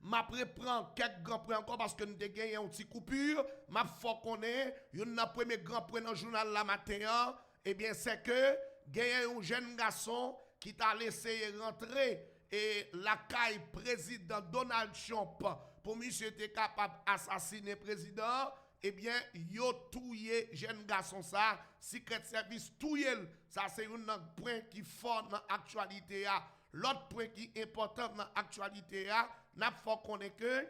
m'a reprend quelques grands prix encore parce que nous avons gagné un petit coupure. M'a faut qu'on ait un premier grand prix dans le journal la matin. Eh bien, c'est que gagné un jeune garçon qui t'a laissé rentrer et la caille président Donald Trump pour monsieur était capable d'assassiner le président. Eh bien, yo touye jeune garçon ça, Secret Service touye. Ça c'est un point qui fort dans l'actualité. L'autre point qui est important dans l'actualité, n'a faut connaître que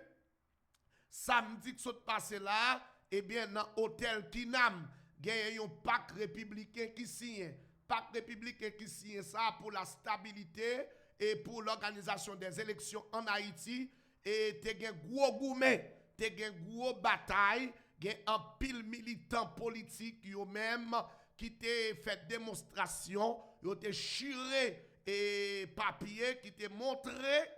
samedi qui s'est passé là, eh bien, dans l'hôtel Kinam, il y a un pacte républicain qui signe. Pacte républicain qui signe ça pour la stabilité et pour l'organisation des élections en Haïti. Et tu as un gros gourmet, tu as une grosse bataille, tu as un pile militant politique même qui t'a fait démonstration, qui t'a chiré et papier qui t'a montré.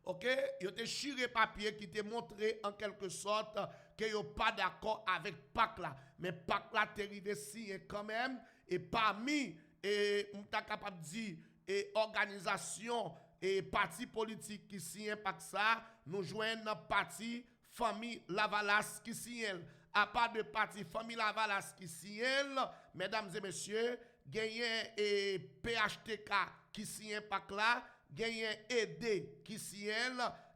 Ok, yo te chiré papier qui te montré en quelque sorte que yo pas d'accord avec PAC là. Mais PAC là te rivé signé quand même. Et parmi, et on t'a capable de dire, et organisation et parti politique qui signe PAC ça, nous joignons parti famille Lavalas qui signe. À part de parti famille Lavalas qui signe, mesdames et messieurs, gagné et PHTK qui signe PAC là. Gagne ED qui signe,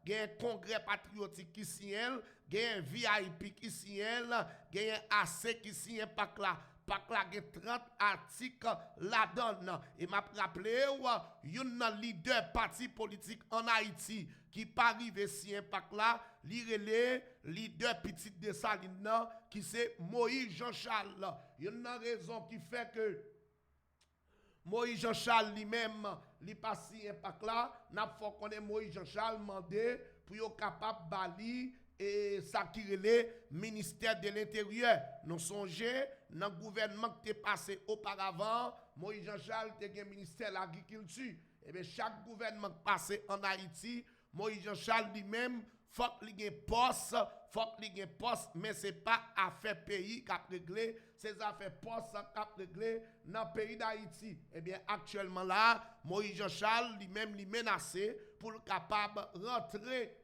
gagne Congrès patriotique qui signe, gagne VIP qui signe, gagne AC qui signe PAC là. PAC là gagne 30 articles là-dedans. Et m'a rappelé un leader parti politique en Haïti qui pas arrivé signer PAC là, le leader petit de Saline qui c'est Moïse Jean-Charles. Il y a une raison qui fait que Moïse Jean-Charles lui-même, il passe un pack là, n'a pas qu'on Moïse Jean-Charles demandé pour être capable de bali et s'acquérir le ministère de l'Intérieur. Nous songeons, dans le gouvernement qui est passé auparavant, Moïse Jean-Charles était un ministère de l'Agriculture. Et bien chaque gouvernement passé en Haïti, Moïse Jean-Charles lui-même, faut qu'il y ait un poste, mais ce n'est pas affaire pays qui a réglé, c'est affaire poste qui a réglé dans le pays d'Haïti. Eh bien, actuellement là, Moïse Jean-Charles lui-même lui menacé pour être capable de rentrer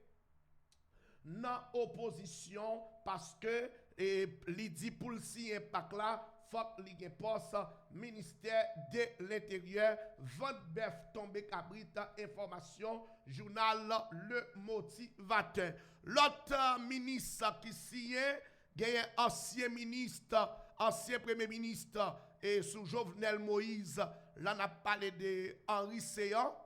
dans l'opposition parce que il dit pour le signer PAC là, faut qu'il y ait un poste ministère de l'Intérieur. Votre bœuf tombé cabrit, information, journal Le Motivateur. L'autre ministre qui signe, il y a un ancien ministre, ancien premier ministre, et sous Jovenel Moïse, là on a parlé de Henri Seyan.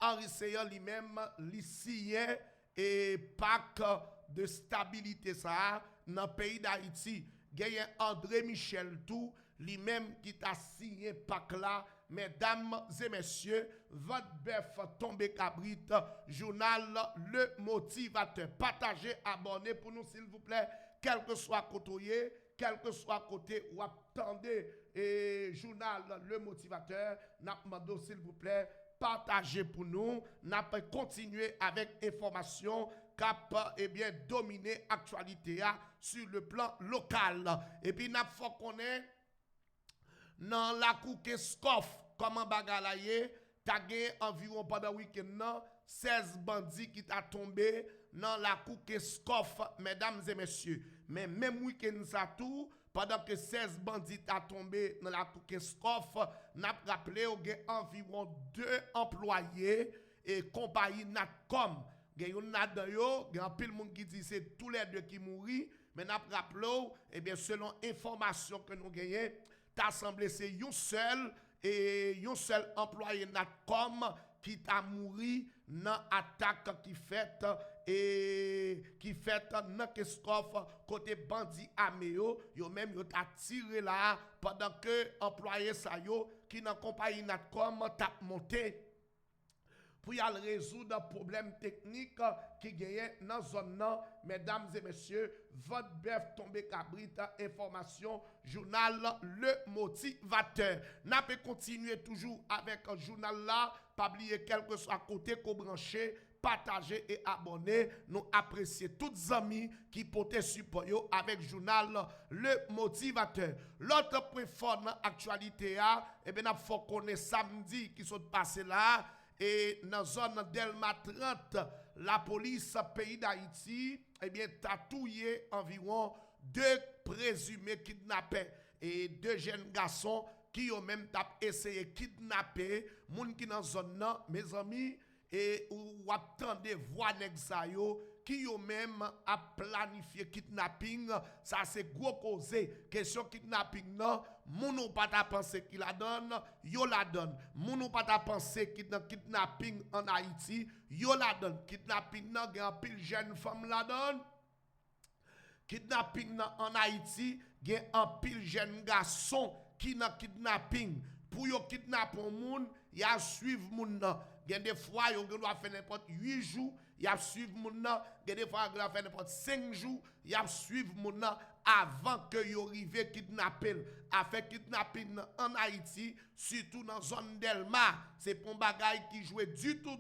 Henri Seyan lui-même, il signe et pacte de stabilité ça dans le pays d'Haïti. Il y a André Michel tout, lui-même qui t'a signé PAC là. Mesdames et messieurs, votre bœuf tombé cabrit, journal Le Motivateur. Partagez, abonnez pour nous s'il vous plaît, quel que soit côté, quel que soit côté ou attendez, et journal Le Motivateur, n'a demandé s'il vous plaît, partagez pour nous, n'a pas continuer avec information cap et bien dominer l'actualité sur le plan local. Et puis n'a faut connaître dans la coupe Scoff comment bagalaye t'as gagné environ pendant le week-end 16 bandits qui t'a tombé dans la coupe Scoff, mesdames et messieurs. Mais même week-end ça tout pendant que 16 bandits t'a tombé dans la coupe Scoff, n'a rappelé au environ 2 employés et compagnie Natcom. Il y a un pile monde qui dit c'est tous les deux qui mourent, mais n'a rappelé et bien selon information que nous gagnons, t'as semblé c'est un seul employé Natcom qui t'a mouru dans l'attaque qui fait dans Keskoff côté bandit Améo, yo même yo t'a tiré là pendant que employé ça yo qui dans compagnie Natcom t'a monté pour y aller résoudre un problème technique qui gagne dans la zone, mesdames et messieurs, votre bœuf tombé cabrit, information, journal Le Motivateur. N'a pas continuer toujours avec un journal là, pas oublier quel que soit côté qu'on branché, partager et abonner. Nous apprécions tous les amis qui portent support avec le journal Le Motivateur. L'autre point fort dans l'actualité, eh bien, il faut qu'on ait samedi qui sont passés là. Et dans la zone Delma 30, la police pays d'Haïti, eh bien, tatouillé environ 2 présumés kidnappés et 2 jeunes garçons qui ont même essayé de kidnapper moun qui dans zone là, mes amis, et ou attendez voix nèg sa yo qui ont même a planifié kidnapping. Ça c'est gros causé question kidnapping non, moun ou pas ta penser qu'il la donne, yo la donne. Moun ou pas ta penser qu'il dans kidnapping en Haïti, yo la donne. Kidnapping nan gen pile jeune femme la donne. Kidnapping en Haïti, gen un pile jeune garçon qui nan kidnapping. Pour yo kidnapper un moun, y a suivre moun nan. Gen des fois yo doit faire n'importe 8 jours, y a suivre moun nan. Gen des fois yo doit faire n'importe 5 jours, y a suivre moun nan avant que yo rive kidnapper. A fait kidnapping en Haïti, surtout dans zone Delma, c'est pour bagay qui jouait du tout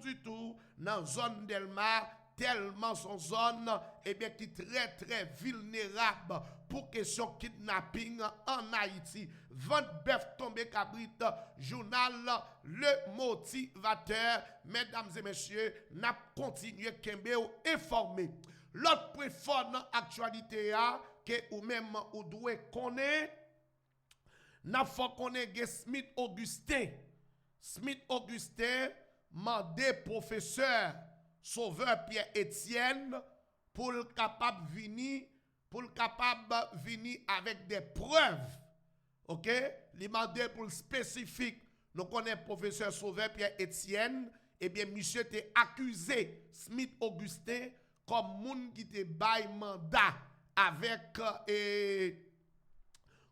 dans zone Delma. Tellement son zone eh bien qui très vulnérable pour question kidnapping en Haïti. 20 bœuf tombé cabrit, journal Le Motivateur. Mesdames et messieurs, n'a continué Kembe ou informé. L'autre point fort dans actualité que ou même ou doit connaître, n'a faut connaître Smith Augustin. Smith Augustin mandé professeur Sauveur Pierre Etienne pour le capable venir avec des preuves. OK? Il m'a demandé pour le spécifique. Nous connaissons professeur Sauveur Pierre Etienne. Eh bien, monsieur était accusé, Smith Augustin, comme moun qui te bail mandat avec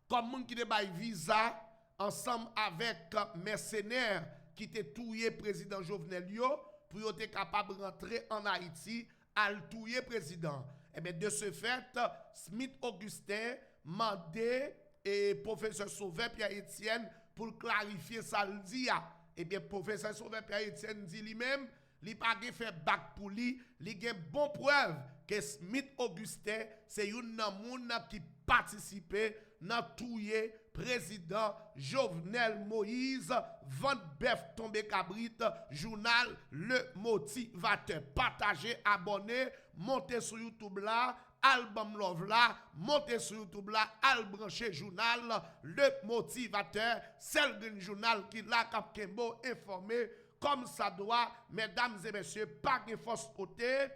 comme moun qui te bail visa ensemble avec mercenaires qui te touye président Jovenel yo, pour être capable de rentrer en Haïti à le touyer président. Et bien de ce fait, Smith Augustin mandé et professeur Sauveur Pierre Etienne pour clarifier ça le dit. Et bien professeur Sauveur Pierre Etienne dit lui-même, il pas fait bac pour lui, il a bon preuve que Smith Augustin c'est un moun qui participait dans touyer président Jovenel Moïse. 20 bœuf tombé cabrit, journal Le Motivateur. Partagez, abonnez, montez sur YouTube là, album love là, montez sur YouTube là, al branché journal Le Motivateur, celle d'un journal qui l'a cap Kembo informé comme ça doit. Mesdames et messieurs, pas de force côté.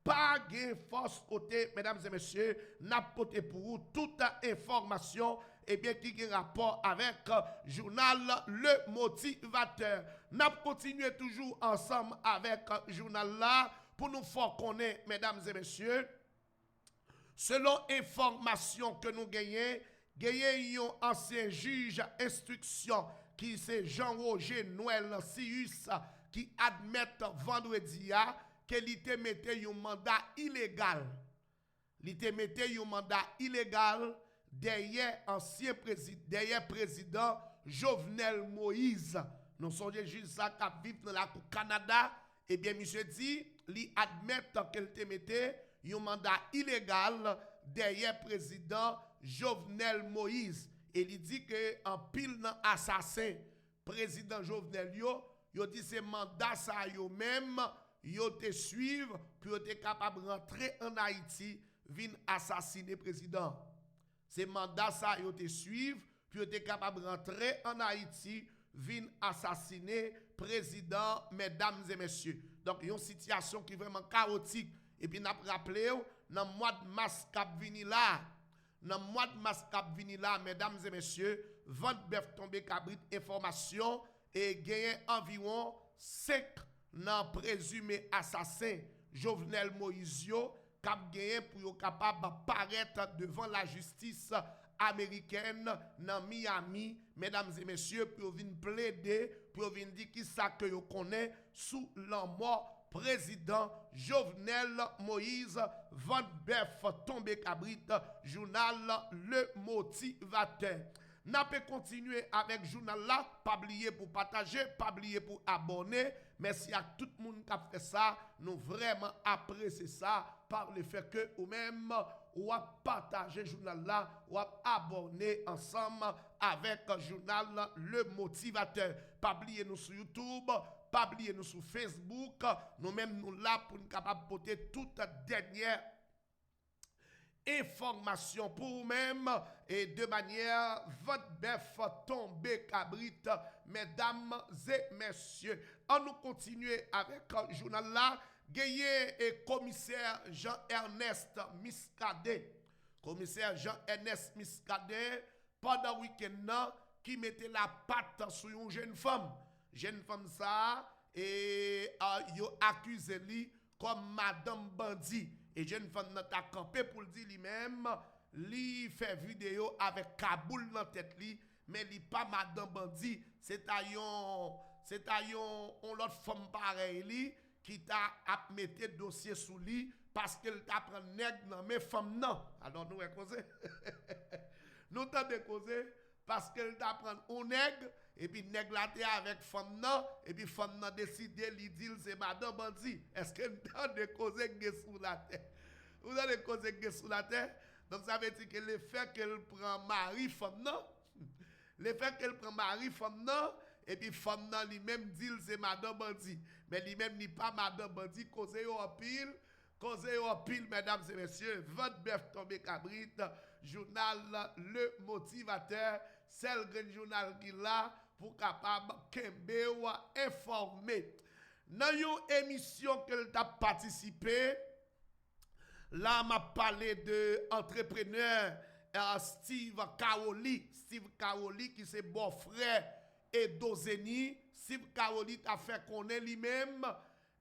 Pas de force côté, mesdames et messieurs, n'a porté pour vous toute information et bien qui a rapport avec journal Le Motivateur. N'a continué toujours ensemble avec journal là pour nous faire connaître, mesdames et messieurs, selon information que nous gagnons, un ancien juge instruction qui c'est Jean-Roger Noël Sius qui admet vendredi qu'il te mettait un mandat illégal. Il te mettait un mandat illégal derrière ancien président, derrière président Jovenel Moïse. Nous sommes juste ça qui vivent dans la Cour Canada. Eh bien, monsieur dit, il admet qu'il te mettait un mandat illégal derrière président Jovenel Moïse. Et il dit que en pile assassin président Jovenel yo dit ce mandat ça yo même yo te suivre pour être capable de rentrer en Haïti vin assassiner président. C'est mandat ça yo te suivre pour être capable de rentrer en Haïti vin assassiner président, mesdames et messieurs. Donc une situation qui est vraiment chaotique. Et puis n'a rappelé dans le mois de mars cap vini là, dans le mois de mars cap vini là, mesdames et messieurs, 20 bœuf tombé cabrit information et gagné environ 5 nan présumé assassin Jovenel Moïse cap gagné pour capable paraître devant la justice américaine dans Miami, mesdames et messieurs, pour venir plaider, pour venir dire qui ça que vous connaît sous la mort président Jovenel Moïse. 20 bœuf tombé cabrit, journal Le Motivateur. N'a pas continuer avec le journal là, pas oublier pour partager, pas oublier pour abonner. Merci à tout le monde qui a fait ça. Nous vraiment apprécions ça par le fait que ou même ou à partager le journal là, ou à abonner ensemble avec le journal Le Motivateur. Pas oublier nous sur YouTube, pas oublier nous sur Facebook, nous-mêmes nous là pour nous capable porter toute dernière information pour vous-même et de manière votre bœuf tombé cabrit, mesdames et messieurs. On nous continue avec le journal là. Gagné et commissaire Jean-Ernest Miscadet. Commissaire Jean-Ernest Miscadet, pendant le week-end, qui mettait la patte sur une jeune femme. Jeune femme ça, et il a accusé lui comme Madame Bandi. Et jeune femme n'a pas campé pour le dire lui-même, lui fait vidéo avec Kaboul dans la tête lui, mais lui pas Madame Bandi. C'est à une autre femme pareille qui t'a mettre dossier sous lui parce qu'elle t'a pris nègre dans mes femmes non. Alors nous causé. Nous t'avons causé parce qu'elle t'a pris un nègre et puis nègre là avec femme non et puis femme non décidé lui dire c'est madame Bandi. Est-ce qu'elle t'a causé sous la terre? Vous avez causé sous la terre? Donc ça veut dire que le fait qu'elle prend mari femme non, le fait qu'elle prend mari femme non et puis femme nan lui-même dit c'est madame Bandi, mais lui-même n'est pas madame Bandi, cause en pile, mesdames et messieurs, votre bœuf tombé cabrit, journal Le Motivateur, c'est le journal qui là pour capable kembe ou informer. Dans une émission qu'elle t'a participé, là m'a parlé de entrepreneur Steve Kaoli qui c'est bon frère et Dozeni. Steve Kaoli a fait connaître lui-même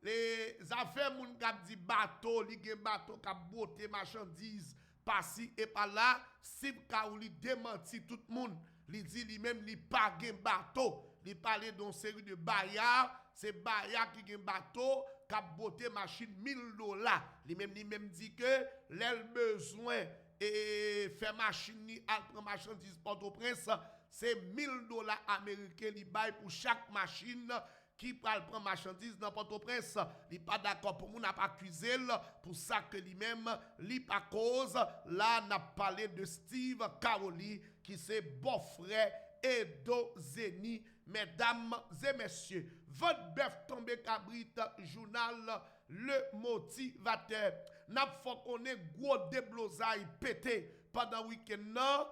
les affaires moun k'ap di bateau, li gen bateau k'ap bote marchandise par-ci et par-là. Steve Kaoli démenti tout le monde. Li dit lui-même li pas gen bateau. Li parle d'une série de Bayard, c'est Bayard qui gen bateau k'ap bote machine $1000. Lui-même dit que l'el besoin et faire machine ni al prend marchandise Port-au-Prince, c'est $1000 américains li bail pour chaque machine qui prend marchandise dans Port-au-Prince. Il pas d'accord pour nous, n'a pas accusé pour ça que lui-même, li pas cause. Là, n'a parlé de Steve Kaoli qui c'est beau-frère et Dozeni. Mesdames et messieurs, votre bœuf tombé cabrit, journal Le Motivateur. N'a pas qu'on ait gros déblosaille pété pendant le week-end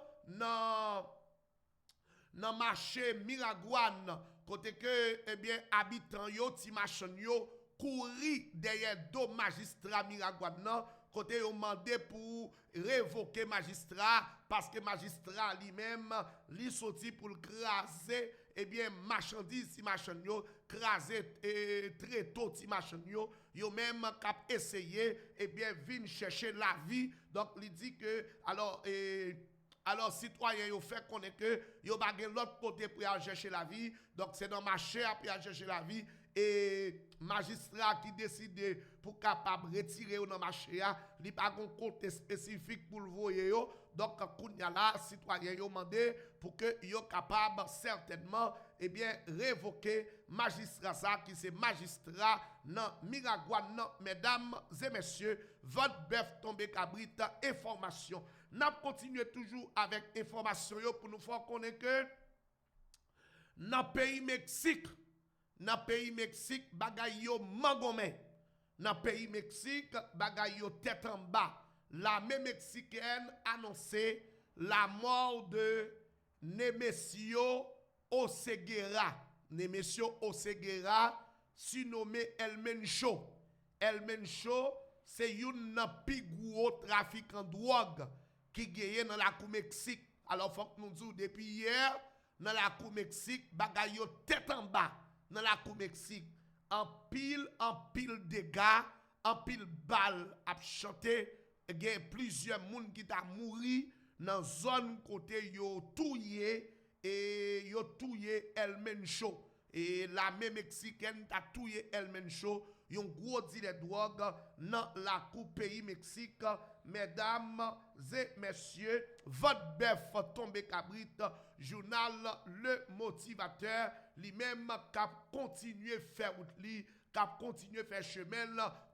dans marché Miragouane, côté que eh bien habitants yo ti machin yo couri derrière deux magistrats Miragouane, côté yo mandé pour révoquer magistrat parce que magistrat lui-même li sorti pour craser eh bien marchandise si machin yo craser très tôt ti machin yo même cap essayer eh bien vinn chercher la vie. Donc il dit que alors, citoyens, ils fait connaître que ils pas l'autre côté pour aller chercher la vie. Donc, c'est dans le marché pour aller chercher la vie. Et magistrat qui décide pour capable retirer dans le marché, il n'y a pas de côté spécifique pour le voyer. Donc, quand il y a là, citoyens, ils demandé pour que soient capable certainement eh bien, révoquer magistrat ça, qui c'est magistrat dans Miragouane. Mesdames et messieurs, votre bœuf tombé cabrit, information. Nous continuons toujours avec information pour nous faire connaître que dans le pays Mexique, bagay yo mangomé. Dans le pays Mexique, bagay yo tête en bas. L'armée mexicaine annoncé la mort de Nemesio Oseguera. Nemesio Oseguera, surnommé El Mencho. El Mencho, c'est un plus gros trafiquant de drogue qui gagne dans la cour Mexique. Alors, faut que nous disions depuis hier, dans la cour Mexique, bagay yo tête en bas. Dans la cour Mexique, en pile dégâts, en pile balle à chanter. Il y a plusieurs personnes qui ont mouru dans la zone côté yo touye et yo touye El Mencho. Et l'armée mexicaine a touye El Mencho. Yon gros dealer de drogue dans la coupe pays Mexique. Mesdames et messieurs, votre bœuf tombé cabrit, journal Le Motivateur, lui-même cap continuer faire route li, cap continuer faire chemin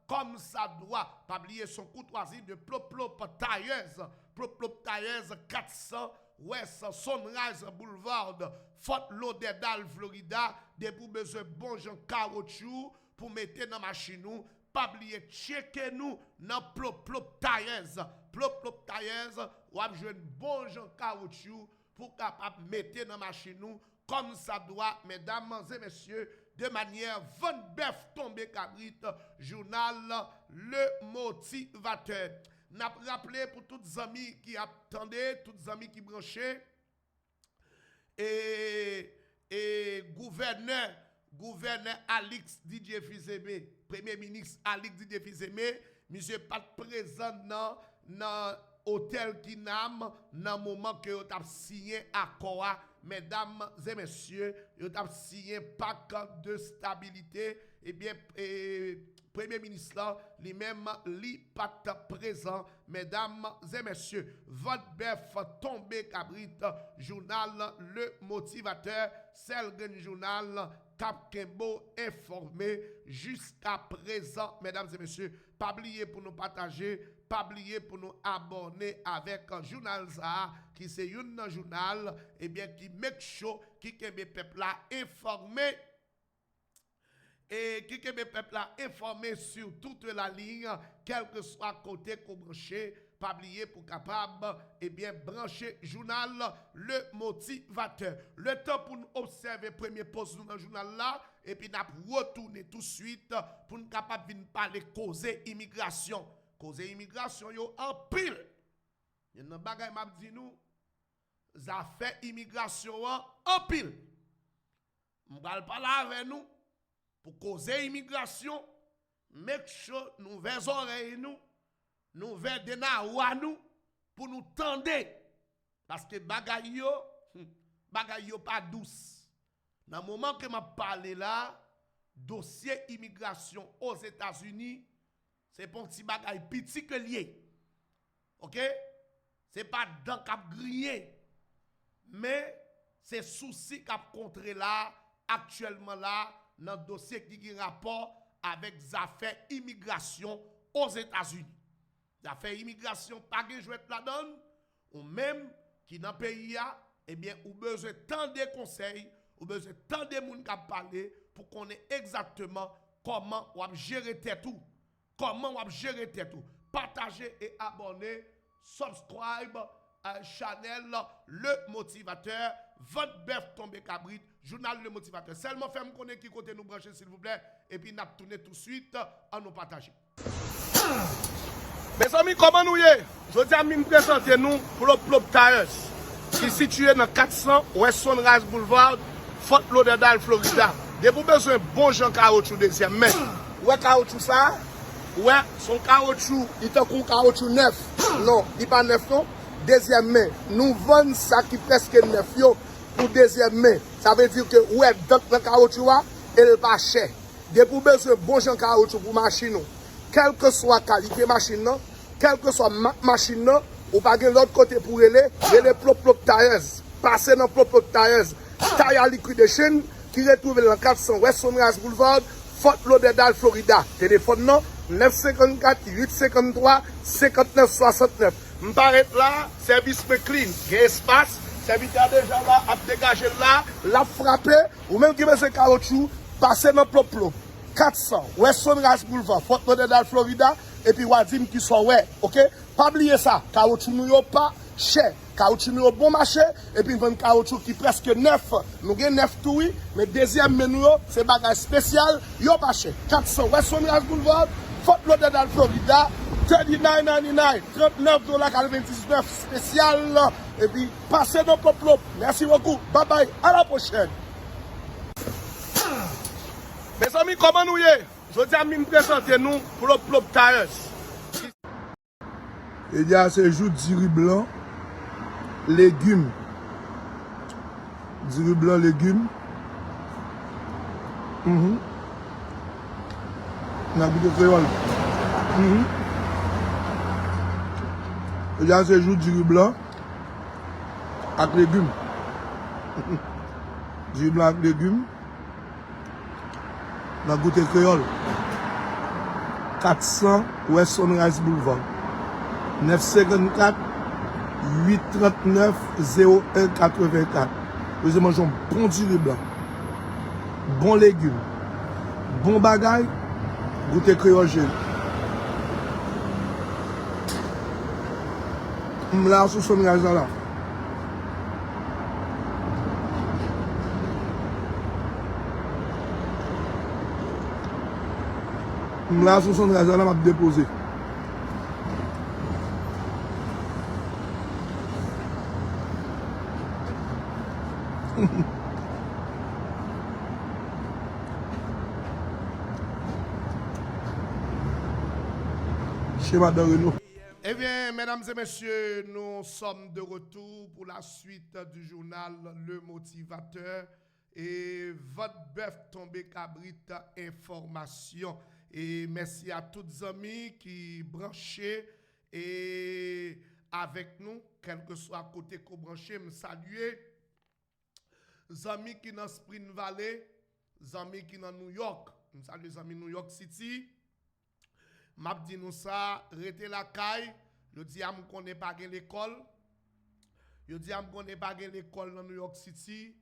comme ça doit. Pas oublier son courtoisie de Plop tailleuse 400 West Sunrise Boulevard, Fort Lauderdale, Florida, des pour besoin bon gens caoutchouc pour mettre dans machine nous, pas oublier checker nous dans plop tires. Plop tires, ou a besoin bon gens caoutchouc pour capable mettre dans machine nous comme ça doit, mesdames et messieurs, de manière Van Bef tombé cabrit, journal Le Motivateur. N'a rappelé pour tous les amis qui attendaient, tous les amis qui branchaient, et gouverneur Alix Didier Fils-Aimé, premier ministre Alix Didier Fils-Aimé, monsieur pas présent dans hôtel Kinam, dans le moment que vous avez signé accord, mesdames et messieurs, vous avez signé pacte de stabilité, et bien, Premier ministre là, lui-même, lui pas présent, mesdames et messieurs. Votre bœuf tombé cabrit, journal Le Motivateur, Selgen Journal, Cap Kembo informé jusqu'à présent, mesdames et messieurs. Pas oublier pour nous partager, pas oublier pour nous abonner avec Journal Zaha, qui c'est un journal, et bien qui make show, qui kembe peuple là informé. Et qui que mes peuples informé sur toute la ligne, quel que soit côté qu'on branche, pas oublier pour capable, et bien brancher journal Le Motivateur. Le temps pour nous observer premier poste dans le journal là, et puis nous retourner tout de suite pour nous capable de parler causer immigration. Causer immigration yo en pile. Il y a un bagay m'a dit nous, ça fait immigration en pile. On va parler avec nous. Pour causer immigration, make sure nous vers oreilles nous vers des nawa nous, pour nous tendre. Parce que bagay yo pas douce. Dans le moment que m'a parlé là, dossier immigration aux États-Unis, c'est pour petit bagay petit que lié. OK? C'est pas dans cap grillé. Mais c'est souci cap contré là actuellement là dans le dossier qui a rapport avec les affaires immigration aux États-Unis. Les affaires immigration, pas de jouet là-dedans, ou même qui dans le pays, eh bien, ou besoin tant de conseils, ou besoin tant de monde qui parler pour qu'on ait exactement comment on va gérer tout. Comment on va gérer tout. Partagez et abonnez, subscribe à channel Le Motivateur, votre bœuf tombé cabrit, journal Le Motivateur. Seulement faites-moi connaître qui côté nous brancher s'il vous plaît, et puis nous tourner tout de suite à nous partager. Mes amis, comment nous y est? Je dis à nous présenter nous pour le Plop Tires, qui est situé dans 400 West Sunrise Boulevard, Fort Lauderdale, Florida. De vous besoin bon Jean caoutchouc deuxième main. Ouais, caoutchouc ça? Ouais, son caoutchouc, il est un caoutchouc neuf. Non, il n'est pas neuf non. Deuxième main, nous vendons ça qui est presque neuf yo pour deuxième main. Ça veut dire que ouais, dans le caoutchouc, il n'est pas cher. De vous besoin bon Jean caoutchouc pour machine. Quelle que soit la qualité de machine, quelle que soit la machine, ou pas de l'autre côté pour les Plop Tires. Passez dans Plop Tires, Tire Liquidation, qui retrouve dans 400 West Sunrise Boulevard, Fort Lauderdale, Florida. Téléphone non 954 853 59 69. M'arrête là, service me clean, il y a espace, service déjà là, à dégager là, la frapper, ou même qui veut ce caoutchouc, passer dans Plop 400 West Sunrise Boulevard, Fort Lauderdale, Florida, et puis Wadim qui sont ouais, ok? Pas oublier ça, caoutchouc nous pas cher, caoutchouc nous bon marché, et puis un caoutchouc qui presque neuf, nous avons neuf tout oui, mais deuxième menu, c'est bagage spécial, yo pas cher. 400 West Sunrise Boulevard, Fort Lauderdale, Florida, $39.99, $39.99 spécial, et puis passez dans Plop. Merci beaucoup, bye bye, à la prochaine. Mes amis, comment nous y est? Je dis à nous présenter nous pour le Plop Tires. Il y a ce jour du riz blanc, légumes. Du riz blanc, légumes. On a goûté créole. Il y a ce jour du riz blanc avec légumes. Du riz blanc avec légumes. On a goûté créole. 400 West Sunrise Boulevard. 954 839 01 84. Vous mangez un bon du riz blanc, bon légumes, bon bagay, goûtez créole gel. Là, sous son gaz là. Là, sous son gaz là, m'a déposé. Chez Madame Renaud. Eh bien, mesdames et messieurs, nous sommes de retour pour la suite du journal Le Motivateur et votre bœuf tombé cabrit information. Et merci à tous les amis qui branchaient et avec nous, quel que soit à côté qu'on branché, me saluer. Les amis qui dans Spring Valley, les amis qui dans New York, me salue les amis New York City. M'a dit nous ça, rete la caille, je dis à me connaît pas l'école. Je dis à me connaît pas l'école dans New York City,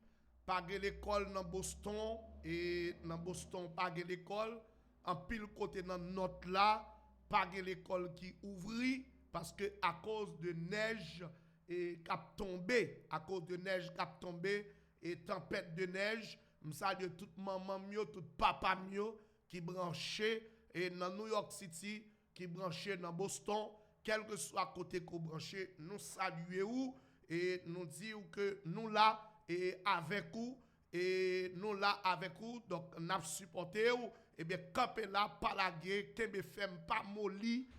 pas l'école dans Boston et dans Boston pas l'école. En pile côté dans note là, pas l'école qui ouvrit parce que à cause de neige et cap tombé, à cause de neige cap tombé et tempête de neige, me salue toute maman mio, tout papa mio qui branché et dans New York City, qui branché dans Boston, quel que soit côté qu'on branché, nous saluons et nous disons que nous là et avec vous et nous là avec vous, donc nous supporté ou et bien campé là pas la guerre, kembe femme pas molli,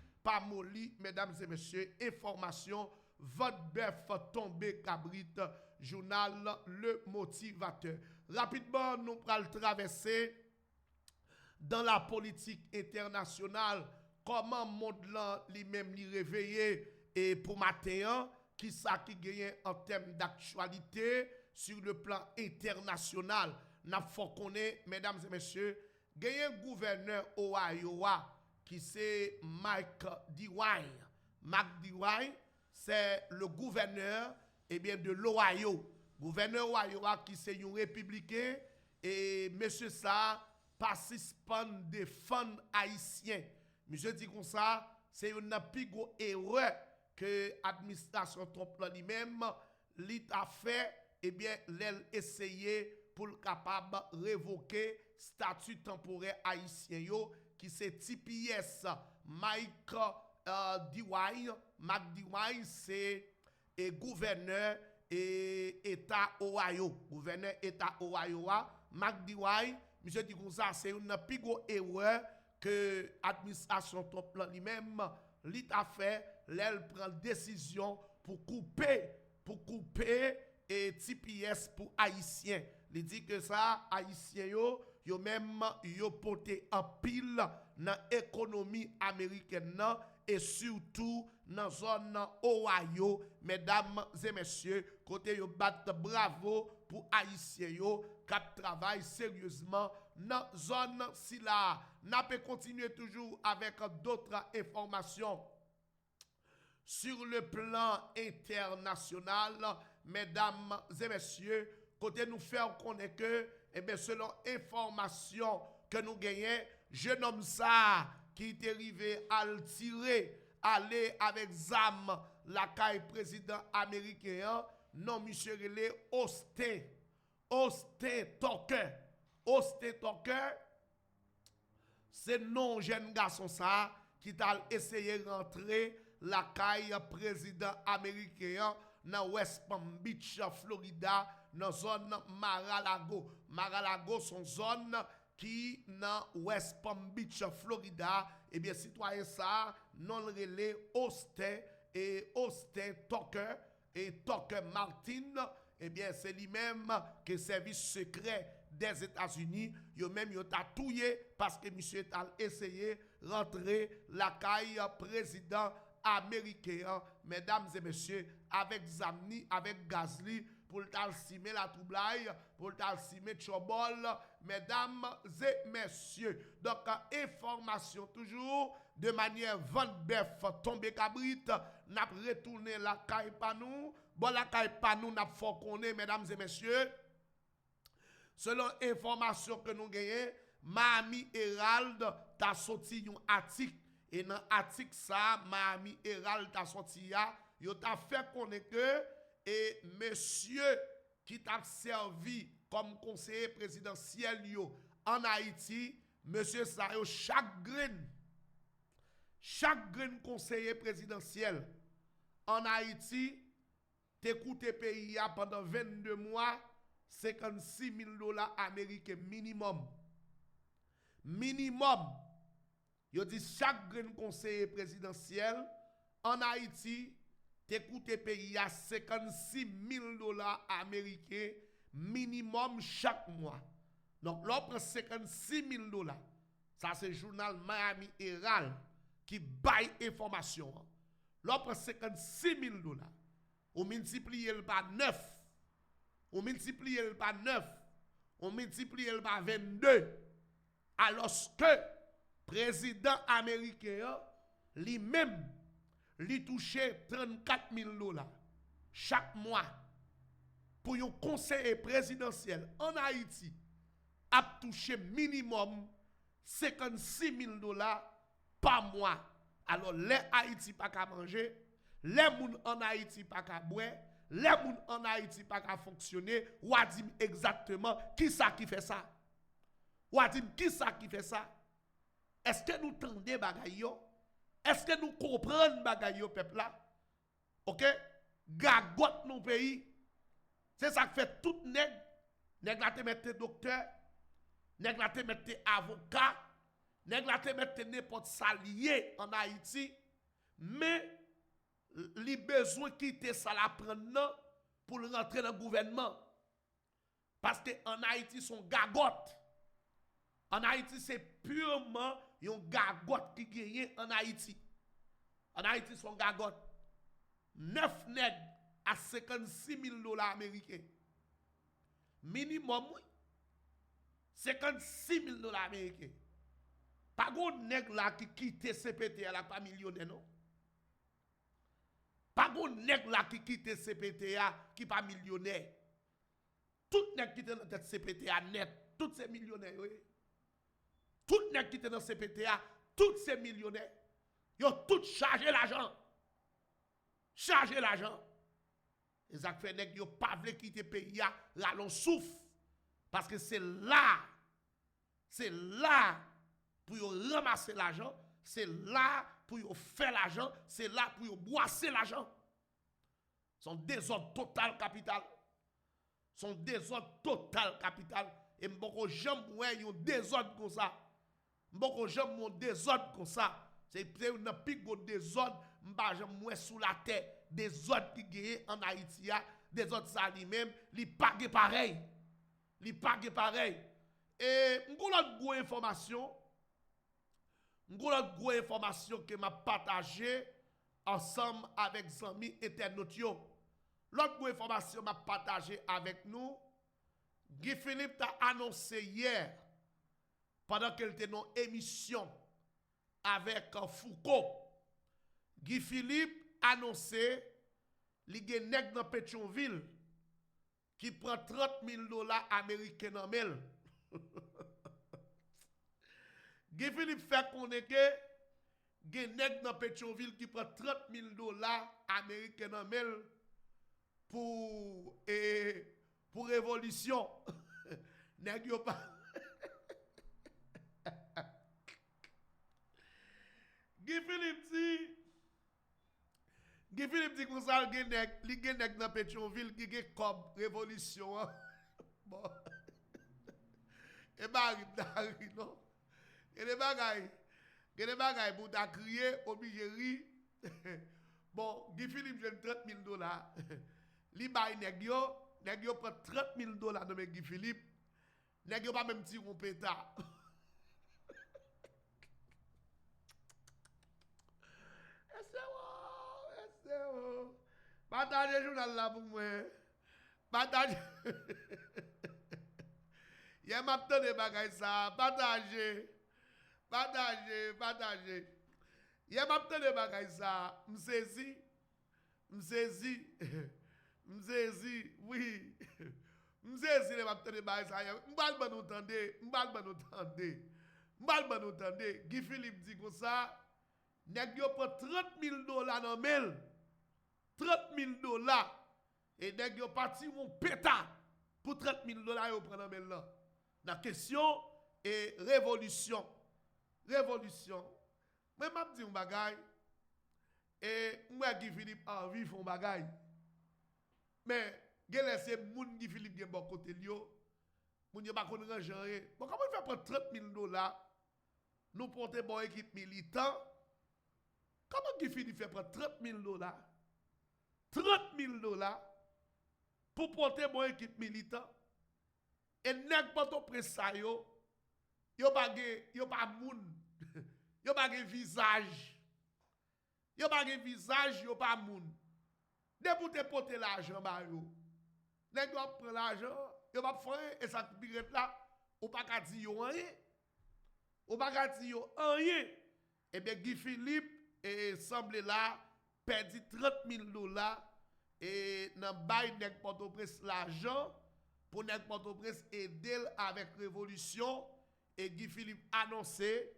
mesdames et messieurs, information votre bœuf tombé cabrit journal Le Motivateur. Rapidement nous allons traverser dans la politique internationale, comment le monde lui-même lui réveillé et pour matin, qui ça qui gagne en termes d'actualité sur le plan international. N'a faut connaître, mesdames et messieurs, gagne un gouverneur au Iowa qui c'est Mike DeWine. Mike DeWine, c'est le gouverneur de l'Ohio. Gouverneur Iowa qui c'est un républicain et monsieur ça participant des fonds haïtiens. Monsieur dit comme ça, c'est une plus grosse erreur que l'administration Trump lui-même a fait, et bien, elle essayé pour le capable révoquer statut temporaire haïtien yo, qui c'est TPS Mike DeWine. Mike DeWine, c'est gouverneur et État Ohio. Gouverneur État Ohio. Mike DeWine, monsieur dit comme ça, c'est une plus grosse erreur que l'administration Trump lui-même a fait. Elle prend décision pour couper et TPS pour Haïtiens. Il dit que ça, Haïtiens yo même yo porté en pile dans l'économie américaine et surtout dans la zone Ohio. Mesdames et messieurs, côté yo bat bravo pour Haïtiens yo qui travaillent sérieusement dans la zone si là. N'a peut continuer toujours avec d'autres informations sur le plan international, mesdames et messieurs. Côté nous faire connaître que, selon information que nous gagnons, jeune homme ça qui est arrivé à le tirer, aller avec ZAM, la caille président américain, non, monsieur Relé, Austin Tucker. Austin Tucker, c'est non jeune garçon ça qui t'a essayé de rentrer la caille président américain dans West Palm Beach, Florida, dans zone Mar-a-Lago. Mar-a-Lago, son zone qui dans West Palm Beach, Florida. Eh bien, citoyen ça, non relais Austin Tucker et Tucker Martin. Eh bien, c'est lui-même que service secret des États-Unis, yo même yo t'a touillé parce que monsieur t'a essayé rentrer la caille président américain, mesdames et messieurs, avec Zamni, avec Gazli, pour t'alcimer la troublaille, pour t'alcimer Chobol, mesdames et messieurs. Donc, information toujours, de manière vente bœuf tomber cabrit, n'a retourné la caille pas nous. Bon la caille pas nous n'a faut connaître mesdames et messieurs. Selon information que nous gagnons, Miami Herald t'a sorti un article et dans l'article ça Miami Herald t'a sorti yo t'a fait connaître que et monsieur qui t'a servi comme conseiller présidentiel yo en Haïti, monsieur ça yo chaque conseiller présidentiel en Haïti t'écoute pays pendant 22 mois 56 000 dollars américains minimum. Minimum. Yo dit chaque grand conseiller présidentiel en Haïti t'écoute pays à 56 000 dollars américains minimum chaque mois. Donc l'on 56 000 dollars. Ça c'est le journal Miami Herald qui baille information. L'on 56 000 dollars. On multiplie par 9. On multiplie par 9. On multiplie par 22. Alors que président américain lui-même lui touché 34 000 dollars chaque mois pour un conseiller présidentiel en Haïti a touché minimum 56 000 dollars par mois. Alors les Haïti pas qu'à manger, les moun en Haïti pas qu'à boire, les moun en Haïti pas qu'à fonctionner, ou a dit exactement qui ça qui fait ça? Ou a dit qui ça qui fait ça? Est-ce que nous tendez bagay yo? Est-ce que nous comprenons bagay yo peuple là? OK? Gagote nos pays. C'est ça qui fait tout nèg. Nèg la te mette docteur, nèg la te mette avocat, nèg la te mette n'importe salier en Haïti, mais li besoin quitter ça la prendre pour rentrer dans le gouvernement. Parce que en Haïti son gagote. En Haïti, c'est purement un gagote qui gagne en Haïti. En Haïti, son gagote. 9 nègres à 56 000 dollars américains. Minimum, oui. 56 000 dollars américains. Pas de nègre là qui quitte CPTA là, pas millionnaire, non? Pas de nègre là qui quitte CPTA qui pas millionnaire. Tout nègre qui est dans tête CPTA net, tous ces millionnaires, oui. Tout nèg qui était dans CPTA, tous ces millionnaires, ils ont tous chargé l'argent. Chargé l'argent. Et ça fait nèg yo pas vle quitter pays là l'on souffre parce que c'est là pour yo ramasser l'argent, c'est là pour yo faire l'argent, c'est là pour yo boisser l'argent. Son désordre total capital. Son désordre total capital et m'boko jambe ouais yon désordre comme ça. M'boko jambe mon désordre comme ça. C'est un pic de désordre, m'ba jambe sous la terre, désordre qui gagne en Haïti, désordre ça lui-même, li pague pareil. Li pague pareil. Et m'gon l'autre gros information que m'a partagé ensemble avec amis internautes yo. L'autre gros information m'a partagé avec nous. Guy Philippe t'a annoncé hier pendant qu'elle était dans émission avec Foucault. Guy Philippe annoncé li gen nèg dans Pétionville qui prend 30 000 dollars américains en mel. Guy Philippe fait connaître que gen nèg dans Pétionville qui prend 30 000 dollars américains en mel pour révolution. Nèg yo pas Guy Philippe dit qu'on ça gen nèg dans Pétionville qui gen comme révolution. Bon. Et bah non. Et des bagailles pour ta crier obligé rire. Bon, Guy Philippe j'ai 30 000 dollars. Li bay nèg yo prend 30 000 dollars de Guy Philippe. Nèg yo pas même tir un pétard. Partagez le journal là pour moi. Partagez. Il y a ma petite bagaille ça. Partagez. Hier m'a tande bagay ça, m'saisi, oui. M'saisi les m'a tande bagay ça. M'bal ban entendre. Guy Philippe dit comme ça, nèg yo prend $30,000 dans mel. $30,000 et nèg yo parti mon pétard pour $30,000 yo prend dans mel là. La question est révolution. Mais m'a dit un bagay et moi Guy Philippe envie font bagay. Mais gen laissé moun Guy Philippe gen bon côté yo. Moun yo pas konn ranger. Bon comment il fait prendre $30,000 nous porter bon équipe militant? Comment Guy Philippe fait prendre $30,000? $30,000 pour porter bon équipe militant? Et nèg poto pressa yo pas moun. Yo pas gen visage. Yo pas moun. De pour te porter l'argent ba yo. Nèg yo prend l'argent, yo pas faire et ça pirate là, ou pas ka di yo rien. Et bien Guy Philippe et semble là perdu $30,000 et nan bay nèg Port-au-Prince l'argent pour nèg Port-au-Prince aider avec révolution et Guy Philippe annoncé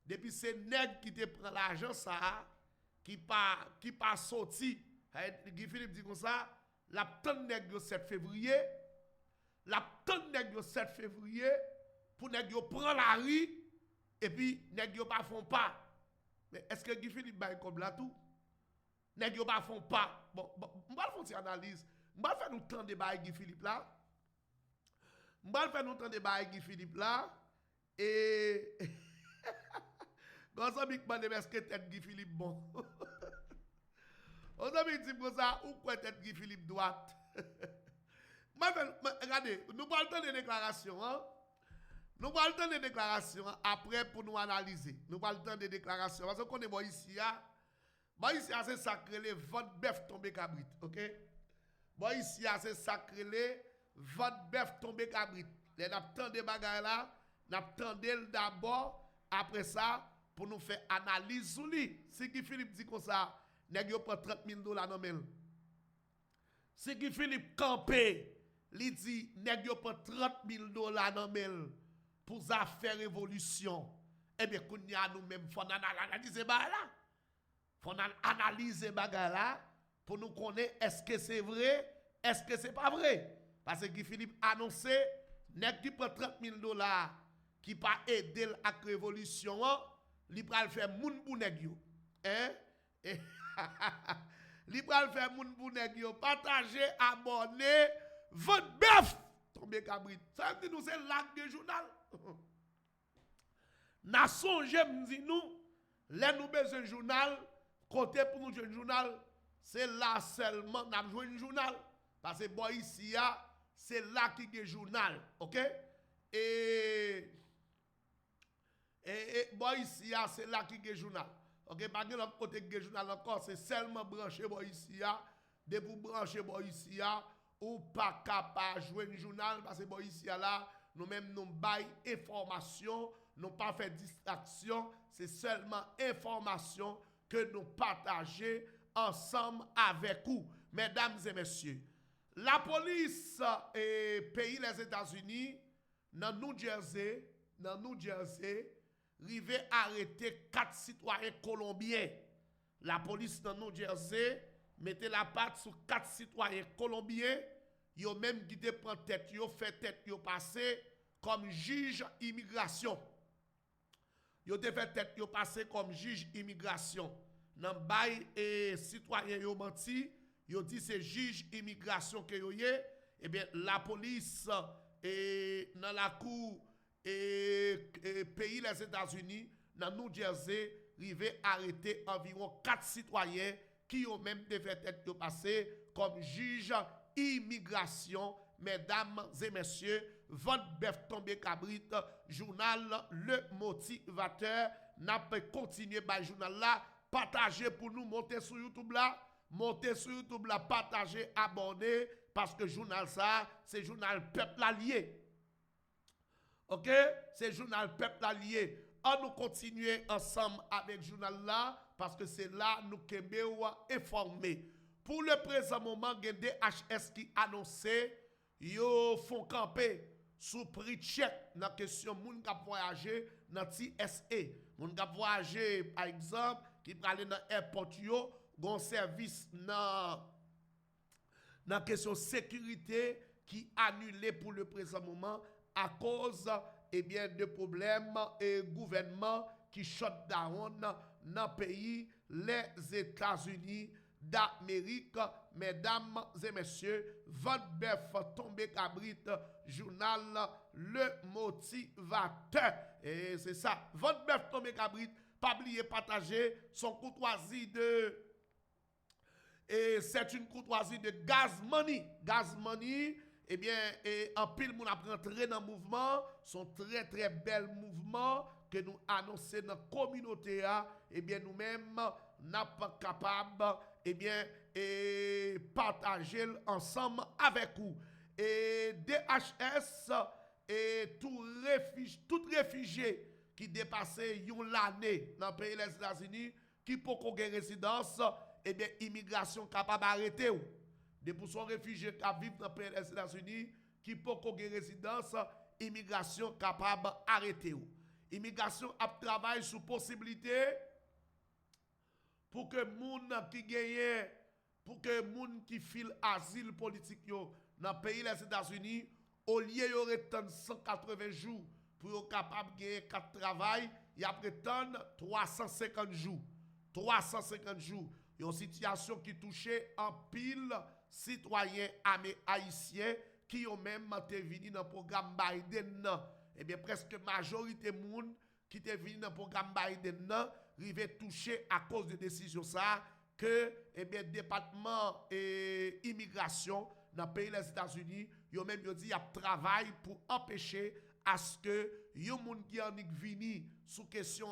depuis c'est nèg qui te prend l'argent ça qui pas sorti. Guy Philippe dit comme ça, la tonne nèg yo 7 février, pour nèg yo prend la rue et puis nèg yo pas font pas. Mais est-ce que Guy Philippe bail comme là tout? Nèg yo pas font pas. Bon, on va faire une analyse. On va faire nous temps de bail Guy Philippe là. Et quand ça m'a demandé est-ce que tête Guy Philippe bon. On a dit comme ça ou quoi tête Guy Philippe droite. Regardez, nous parlons le temps de déclaration hein. Nous parlons le temps de déclaration après pour nous analyser. Nous parlons le temps de déclaration parce qu'on est bon ici c'est sacré les votre bœuf tombé cabrit, OK? Bon ici c'est sacré votre bœuf tombé cabrit. Les n'attend des bagages là, n'attendez d'abord après ça pour nous faire analyse sur lui. Si Guy Philippe dit comme ça, nèg yo prend $30,000 dans mel. Si Guy Philippe campé, li dit nèg yo prend $30,000 dans mel pour ça faire révolution. Eh bien kounya nous même faut analyser bagay là. Faut analyser bagay là pour nous connaître est-ce que c'est vrai, est-ce que c'est pas vrai. Parce que Guy Philippe annoncé nèg qui prend $30,000 qui pas aider à la révolution, li pral faire moun pou nèg yo. Hein? Li pral faire moun pou nèg yo, partager, abonner, votre bœuf tomber cabrit. Ça dit nous c'est lac de journal. Na songe m'di nous, les nous besoin journal, côté pour nous jouer journal, c'est là seulement n'a jouer un journal parce que boy ici c'est là qui est journal, OK? Et boy ici c'est là qui est journal. OK, pas de l'autre côté qui est journal encore, c'est seulement branché boy ici de pour brancher boy ici ou pas capable jouer un journal parce que boy ici là nous même nous bail information, nous pas fait distraction, c'est seulement information que nous partageons ensemble avec vous. Mesdames et messieurs, la police et pays les États-Unis, dans New Jersey, rivé arrêter 4 citoyens colombiens. La police dans New Jersey mettait la patte sur 4 citoyens colombiens. Yo même qui te prend tête, yo fait tête, yo passé comme juge immigration. Yo te fait tête, yo passé comme juge immigration. Nan bay et citoyen yo menti, yo dit c'est juge immigration que yo yé, eh bien la police et dans la cour et pays les États-Unis, dans New Jersey, rivé arrêter environ 4 citoyens qui ont même fait tête yo passé comme juge immigration. Mesdames et messieurs, votre bœuf tombé cabrit, journal Le Motivateur, n'a pas continué par journal là, partagez pour nous, montez sur YouTube là, partagez, abonnez, parce que journal ça, c'est journal Peuple Allié. OK? C'est journal Peuple Allié. On nous continuer ensemble avec journal là parce que c'est là nous kembe informé. Pour le présent moment, il y a des DHS qui annoncent yo font camper sous prix check dans question moun qui voyager dans TSA. Moun qui voyager par exemple qui aller dans airport yo, gon service dans question sécurité qui annulé pour le présent moment à cause de problèmes et gouvernement qui shut down dans le pays les États-Unis d'Amérique. Mesdames et messieurs, votre bœuf tombé cabrit, journal Le Motivateur. Et c'est ça, votre bœuf tombé cabrit, pas oublier partager son courtoisie de... Et c'est une courtoisie de Gaz Money. Gaz Money, eh bien, en pile, moun ap rentré dans le mouvement, son très très bel mouvement que nous annonçons dans la communauté. Eh bien, nous-mêmes, nous sommes capables, eh bien, et partager ensemble avec vous. Et DHS, et tout réfugié qui dépasse l'année dans le pays des États-Unis, qui peut avoir résidence, eh bien, immigration capable d'arrêter. Depuis son réfugié qui vivent dans le pays des États-Unis, qui peut avoir résidence, immigration capable d'arrêter. Immigration a travaillé sur possibilité pour que moun qui gagne, pour que moun qui file asile politique yo, dans le pays des États-Unis, au lieu de 180 jours pour être capable de gagner 4 travail, il y a 350 jours. 350 jours. Il y a une situation qui touche en pile citoyens haïtiens qui ont même été venus dans le programme Biden. Eh bien, presque majorité de monde qui est venu dans le programme Biden, rive touché à cause de décision ça que eh bien département et immigration dans le pays des États-Unis, yo même yo dit y a travail pour empêcher à ce que yo moun qui en vini sous question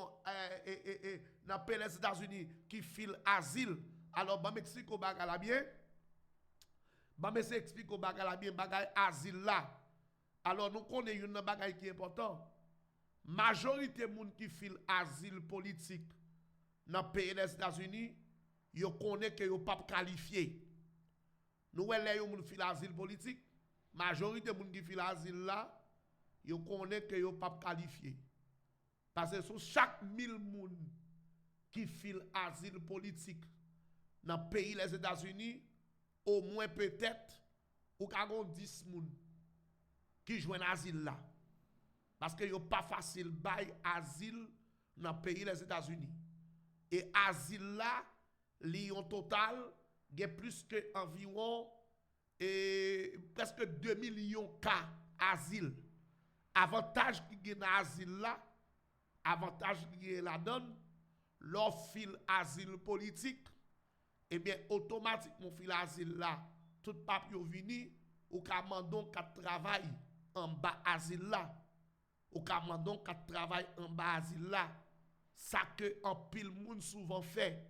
dans le pays des États-Unis qui file asile. Alors ba m'explique au bagala bien. Ba me explique au bagala bien bagay asile là. Alors nous connaissons une bagay qui est important. Majorité moun qui file asile politique dans le pays des États-Unis, yo connaît que yo pas qualifié. Nous les yo moun file asile politique, majorité moun qui file asile là, yo connaît que yo pas qualifié. Parce que sur chaque 1000 moun qui file asile politique dans le pays des États-Unis, au moins peut-être ou kagon 10 moun qui joignent asile là. Parce que yo pas facile bail asile dans le pays des États-Unis. Et asile là, li en total, il y a plus que environ presque 2 millions de cas asile. Avantage qui est dans asile là, avantage qui est la donne, l'offre fil asile politique, eh bien automatiquement fil asile là, tout papier vini, ou ka mandon ka travail en bas asile là. Ou ka mandon ka travail en bas asile là. Ça que en pile moun souvent fait.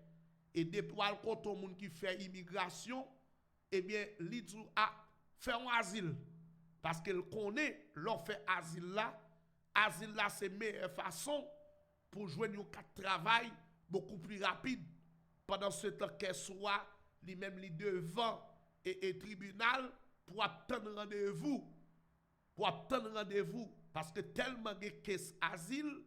Et depuis le côté moun qui fait immigration, eh bien, li dou a fait un asile. Parce qu'elle connaît, l'on fait asile là c'est meilleure façon pour joindre un travail beaucoup plus rapide. Pendant ce temps qu'elle soit, lui-même li devant et tribunal pour attendre rendez-vous. Pour attendre rendez-vous. Parce que tellement de caisse asile,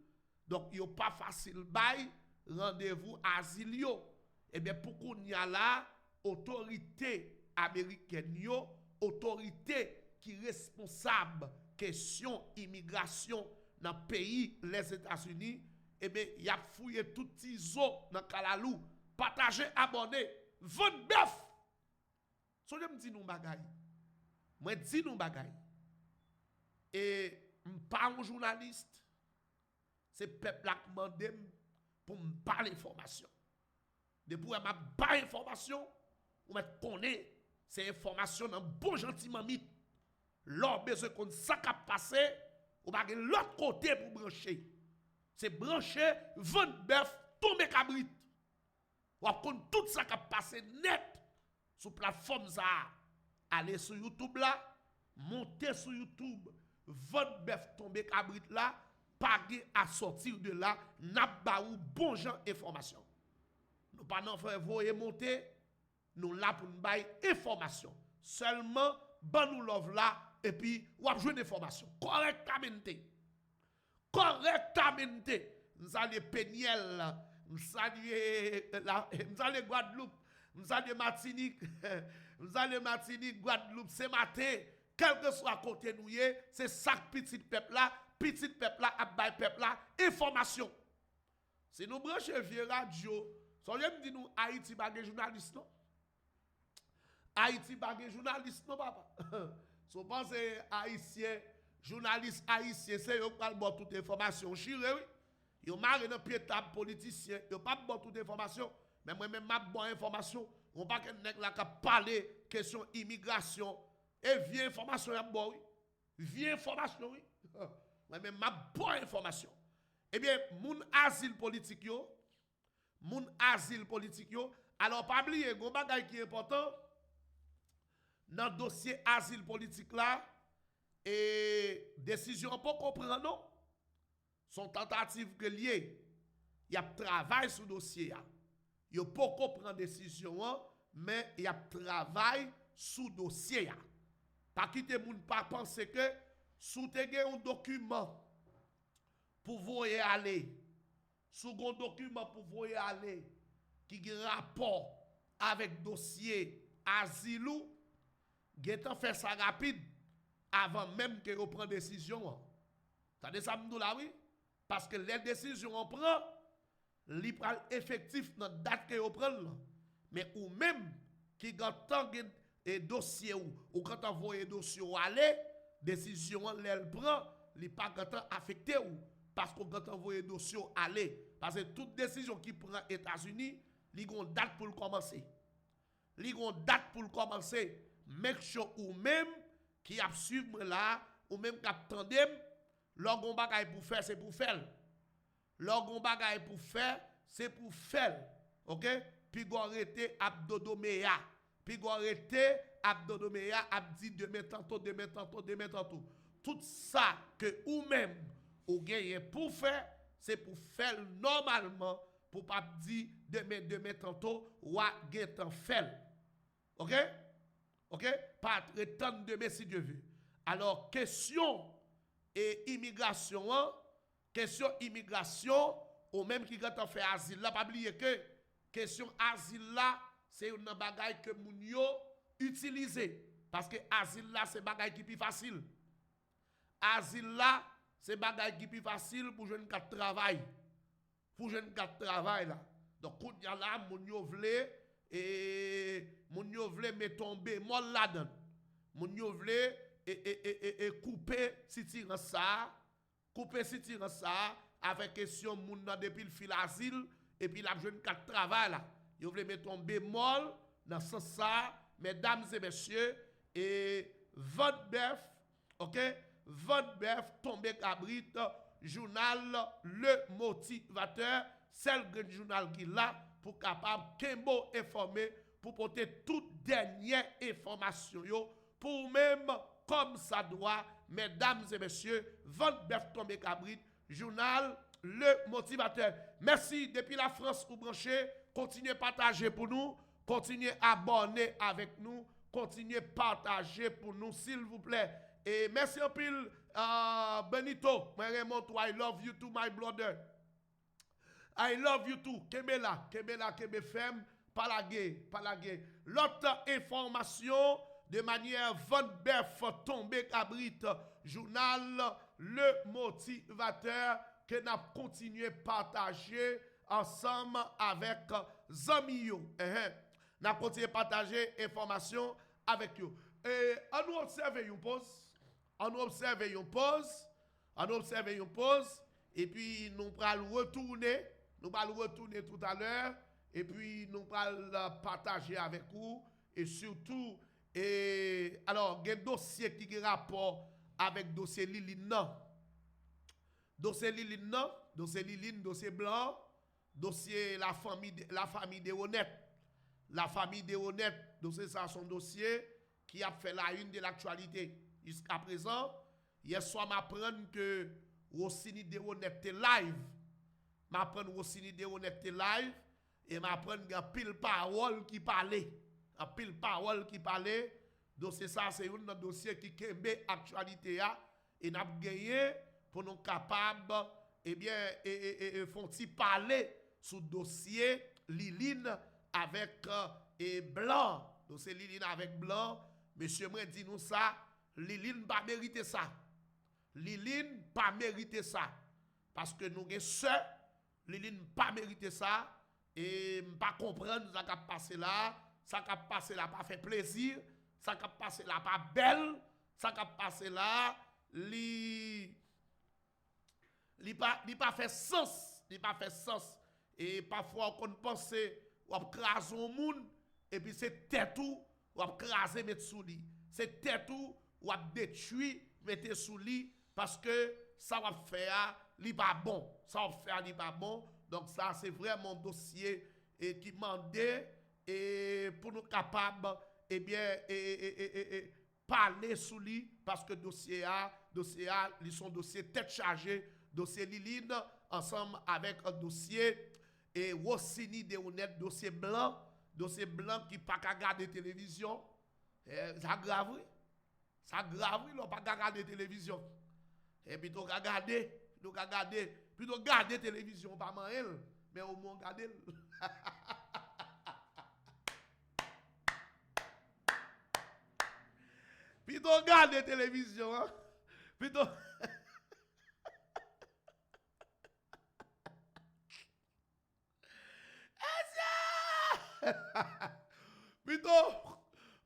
donc il n'est pas facile bail rendez-vous asile yo. Eh bien, pour qu'on y a là, autorité américaine yo, autorité qui est responsable question immigration dans le pays, les États-Unis, eh bien, il a fouillé tout iso dans Kalalou, partagé, abonné, votre bœuf. So je me dis nous bagay. Moi dis nous bagay. Et pas un journaliste, c'est peuple qui demande pour me parler d'information. Depuis que je pas information, ou me connaît ces informations dans bon gentil mamite. L'or besoin qu'on ça qui passé, ou pas l'autre côté pour brancher. C'est brancher, vendre bœuf, tomber cabrit. Ou qu'on tout ça qui passé net sur plateforme ça. Allez sur YouTube là, monter sur YouTube, vendre bœuf tomber cabrit là, pas à sortir de là, n'a pas ou bon genre information. pas non faire voyer monter, nous là pour nous bailler information. Seulement ban nous love là et puis ou a jouer d'information correctement. Correctamente. Nous allons Péniel, nous allons Guadeloupe, nous allons Martinique, nous allons Martinique, Guadeloupe, ce matin, quel que soit côté nous, c'est ça petit peuple là, a bail peuple là, information. Si nous branchons vieux radio, ça veut dire nous Haïti bagay journaliste non? Haïti bagay journaliste non papa? So pense haïtien, journaliste haïtien, c'est eux qui parlent toute information. Chiré oui. Yo marre dans pied table politicien, yo pas bon toute information, mais moi même m'a bonne information. On pas que nèg la ka parler question immigration et vieille information y a bon oui. Vieille information oui. Moi même m'a bonne information. Eh bien, moun asile politique yo, alors pas oublier gon bagay qui est important dans dossier asile politique là et décision pas comprendre non. Son tentative que lié, il y a travail sur le dossier. Il y a pas prendre décision, mais il y a travail sur le dossier. Pas quitter moun pas penser que sous te un document pour voyer aller, sous un document pour voyer aller, qui a rapport avec dossier asile, vous fait ça rapide avant même que vous preniez décision. T'as ça m'dou là oui? Parce que les décisions on prend, li pral effectif dans date que on prend. Mais ou même qui gantan et dossier ou quand envoyer dossier ou aller, décision l'elle prend, li pas gantan affecté ou parce qu'on quand envoyer dossier aller parce que toute décision qui prend États-Unis, li gon date pour le commencer. Li gon date pour le commencer. Make sure ou même qui a suivre là ou même qui attendem. L'orgon bagay pour faire, c'est pour faire. L'orgon bagay pour faire, c'est pour faire. OK? Puis go arrêter abdodoméa. Puis go arrêter abdodoméa, abdi demain tantôt. Tout ça que ou même ou gagne pour faire, c'est pour faire normalement pour pas dire demain tantôt ou gagne faire. OK? OK? Pas attendre demain si Dieu veut. Alors question et immigration, question immigration, ou même qui quand on fait asile là, pas oublier que question asile là, c'est une bagaille que moun yo utilise. Parce que asile là, c'est bagaille qui plus facile. Asile là, c'est bagaille qui plus facile pour jeune cadre travail. Pour jeune cadre travail là. Donc, quand y a là, moun yo vle, et moun yo vle me tomber, mol là-dedans. Moun yo vle, et couper si tiran ça avec question moun nan depuis le fil asile et puis la jeune cadre travail là yo vle mettre un bémol dans ce sens ça mesdames et messieurs et votre bœuf OK votre bœuf tombé cabrit journal Le Motivateur c'est le journal qui là pour capable kembo informer pour porter toute dernière information yo pour même comme ça doit, mesdames et messieurs, votre bœuf tombé cabrit, journal Le Motivateur. Merci depuis la France ou branché. Continuez à partager pour nous. Continuez à abonner avec nous. Continuez à partager pour nous, s'il vous plaît. Et merci un pile, Benito. Raymond, I love you too, my brother. I love you too. Kebela, Kebefem, Palagé. L'autre information, de manière votre bœuf tombé cabrit, journal Le Motivateur, que nous continuons à partager ensemble avec Zami. Nous continuons à partager information avec vous. Et on nous observe une pause. Et puis nous allons retourner. Nous allons retourner tout à l'heure. Et puis nous allons partager avec vous. Et surtout, et alors, il y a un dossier qui a rapport avec dossier Liline. Dossier Liline, dossier blanc, dossier la famille des honnêtes. La famille des honnêtes, dossier ça, son dossier qui a fait la une de l'actualité. Jusqu'à présent, hier soir, m'apprendre que Rossini des honnêtes live. M'apprendre Rossini des honnêtes live. et m'apprendre qu'il y a pile parole qui parlait. En pile parole qui parlait. Dossier ça, c'est un dossier qui kembe actualité et n'a gagné pour nous capables eh bien font-ils parler sous dossier Liline avec et Blanc. Dossier Liline avec Blanc. Monsieur moi dit nous ça, Liline pas mérité ça. Liline pas mérité ça parce que nous avons seul Liline pas mérité ça et pas comprendre ça qui a passé là, ça qui a passé là pas fait plaisir, ça qui a passé là pas belle, ça qui a passé là li pas fait sens, li pas fait sens et parfois on pense ou craser un monde et puis c'est tête ou craser mettre sous lit, c'est tête ou détruire mettre sous lit parce que ça va faire li pas bon, ça va faire li pas bon. Donc ça c'est vraiment un dossier et qui demandait et pour nous capables eh bien parler sous lui parce que dossier ils sont dossier tête chargée, dossier Liline ensemble avec un dossier et Rossini de Honnête, dossier blanc qui pas qu'à regarder télévision. Ça grave oui. Ça grave oui, pas qu'à regarder télévision. Et puis tu regarder, plutôt regarder télévision pas mal mais au moins regarder. Plutôt regarder télévision hein. Plutôt plutôt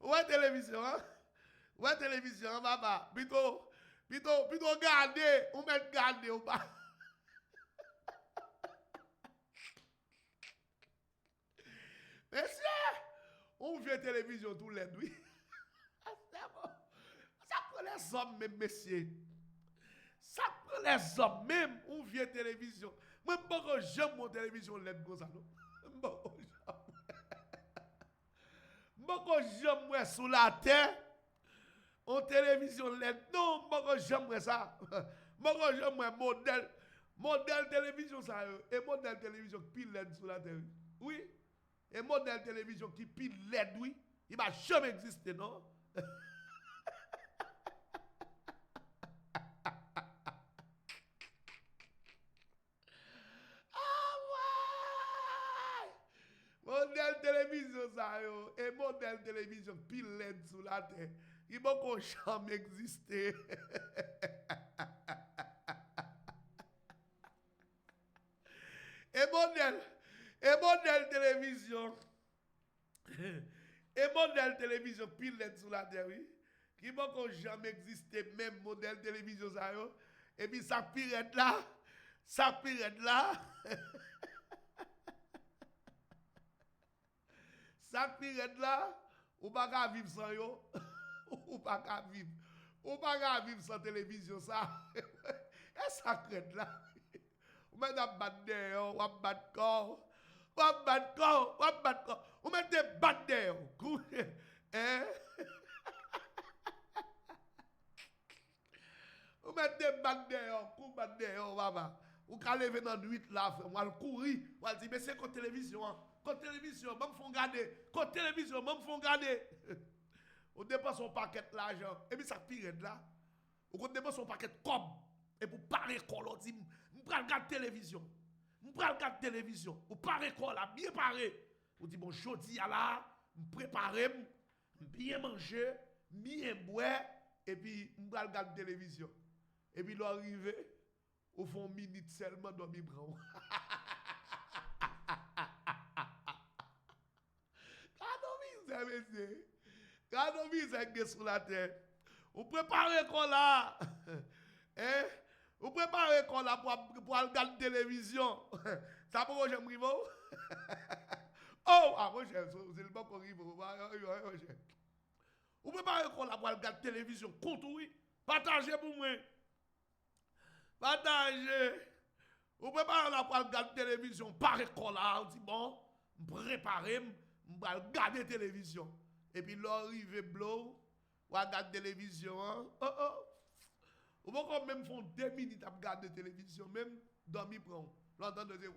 ouais télévision hein. Ouais télévision papa. Plutôt garder ou mettre garder ou pas. Monsieur, on vient télévision tout les nuits. Ça prend les hommes même messieurs. Ça prend les hommes même on vient télévision. Moi pas j'aime mon télévision LED comme ça non. Moi j'aime sous la terre. En télévision LED non, moi j'aime ça. Moi j'aime modèle télévision ça et modèle télévision pile LED sur la terre. Oui. Et modèle télévision qui pile LED oui, il va jamais exister non. Modèle télévision ça yo et modèle télévision pile LED sur la terre. Il va jamais exister. Et modèle télévision pile LED sur la terre oui. Qui va jamais exister même modèle télévision ça yo. Et puis ça pirate là. Ça pirate là, ou pas vivre sans yo, ou pas vivre sans télévision ça. Et ça crête là. Ou met à battre dehors, ou à battre corps, ou met des battre dehors. Hein? Ou met des battre dehors, papa. Ou quand lever dans la nuit là, ou al courir, ou al dire mais c'est quoi télévision hein? Quand télévision, même font garder. Quand télévision, même font garder. On dépense son paquet l'argent. Et puis ça pire là. On dépense son paquet comme. Et pour parer quoi, on dit, je prends regarder télévision. Ou parer quoi là, bien paré. On dit, bon, jodi là, je prépare, bien manger, bien boire. Et puis, je prends regarder télévision. Et puis, l'arrivée, au fond, minute seulement dans mes bras. Quand on vise un sur la terre, vous préparez quoi là? Hein? Vous préparez quoi là pour regarder télévision? Ça pour j'aime rivo? Oh, ah, moi j'aime, c'est le bon qu'on rivo. Vous préparez quoi là pour regarder télévision? Compte oui. Partagez pour moi. Partagez. Vous préparez là pour regarder télévision? Parez quoi là? On dit bon, préparez. Je vais regarder télévision. Et puis l'arrivée blow, ou regarder télévision. Hein? Ou pas même font 2 minutes à regarder télévision, même dormir prend. L'entendre dire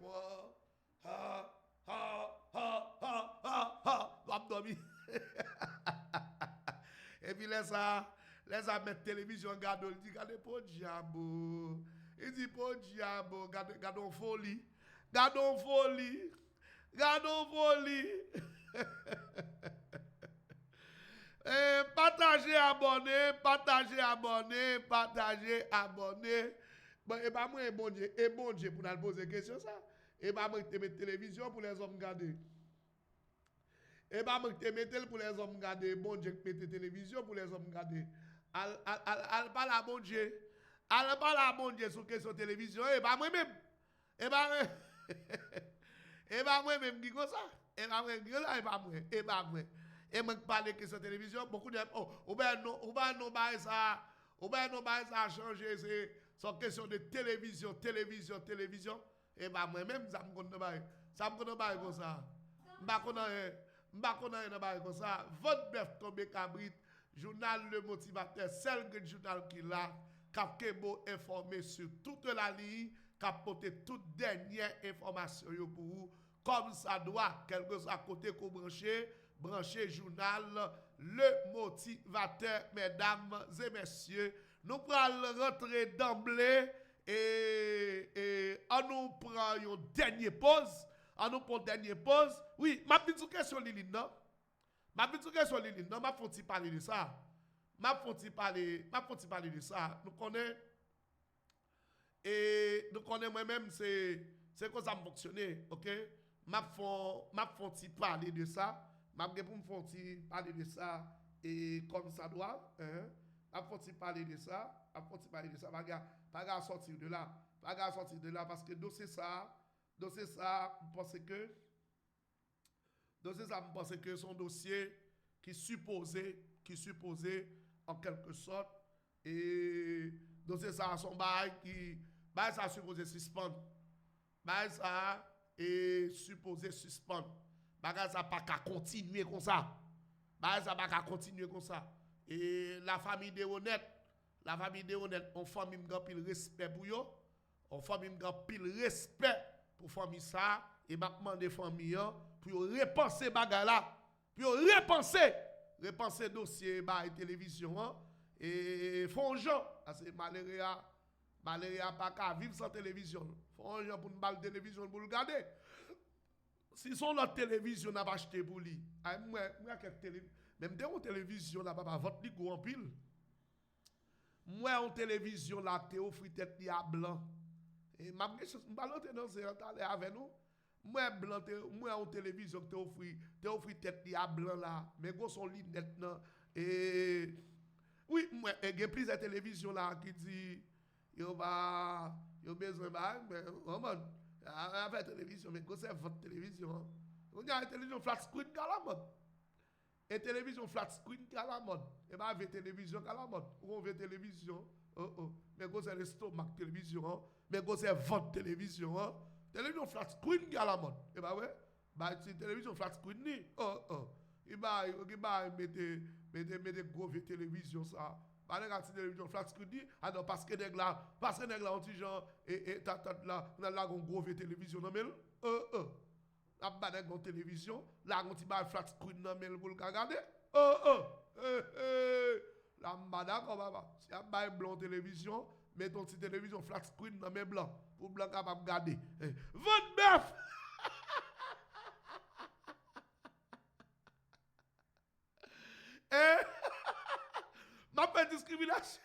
va dormir. Et puis laisse ça mettre télévision, regarde, il dit, regardez pour diable. Il dit pour diable, regardons folie. Gardons folie. Partagez, abonnez. Bon, et pas moi, bon Dieu, pour nous poser question ça. Et pas moi, te mettre télévision pour les hommes regarder. Et pas moi, te mettre pour les hommes regarder. Bon Dieu, mettez télévision pour les hommes regarder. Al pas la bon Dieu. Al pas la bon Dieu sur question télévision. Et pas moi-même. Et pas moi-même qui comme ça. Et pas moi qui ça. Et pas moi. Et moi qui parle de question télévision, beaucoup de ou ben non ça. Ou ben non ça a changé, c'est question de télévision. Et bah moi-même ça me connaît pas. Ça me connaît pas comme ça. M'pa connaît pas comme ça. Votre bœuf tombé cabrit, journal Le Motivateur, seul que journal qui là, cap beau informé sur toute la ligne, cap porter toute dernière information pour vous comme ça doit, quel que soit côté qu'on brancher journal Le Motivateur, mesdames et messieurs. Nous allons rentrer d'emblée et on nous prend une dernière pause. Oui, ma petite question Lili, non? Ma faut parler de ça. Ma faut parler de ça. Nous connaissons moi-même c'est comme ça fonctionner, OK? Ma faut parler de ça. Ma pour me parler de ça et comme ça doit, hein? Ma faut parler de ça. Pas sortir de là. Parce que dossier ça, je pense que son dossier qui supposé en quelque sorte et dossier ça son bail qui ça supposé suspendre. Bail ça est supposé suspendre. Bail ça pas qu'à continuer comme ça. Et la famille de honnête, on famille grand pile respect pour yo. On famille grand pile respect pour famille ça et m'a demandé famille pour repenser bagarre là, pour repenser dossier ba télévision et font gens parce que Maléria pas qu'à vivre sans télévision. Font gens pour une balle télévision pour le regarder. Si son notre télévision n'a pas acheté pour lui. Moi quelques télé même de télévision là pas vote li go en pile. Moi en télévision là te offre tête li à blanc. Et m'a ballonté dans c'est avec nous. Moi en télévision te offre tête li à blanc là, mais go son lunette nan et oui, moi il y a plusieurs télévision là qui dit yo besoin mais vraiment avec télévision mais go c'est votre télévision. On a une télévision flat screen à la mode. Et télévision flat screen à la mode. Et pas avec télévision à la mode. On veut télévision. Mais go c'est le stomac télévision. Mais go c'est votre télévision. Télévision flat screen à la mode. Et bah ouais. Bah c'est télévision flat screen ni. Il va mettre gros télévision ça. Bah regarde télévision flat screen ni. Ah non parce que nèg là on dit genre et là on a là gros télévision non mais la badek en télévision, là on ti ba flat screen nan men pour le regarder. La badek on va si a ba blanc télévision, met ton petit télévision flat screen nan men blanc pour blanc capable regarder. Votre bœuf. Ma pas discrimination.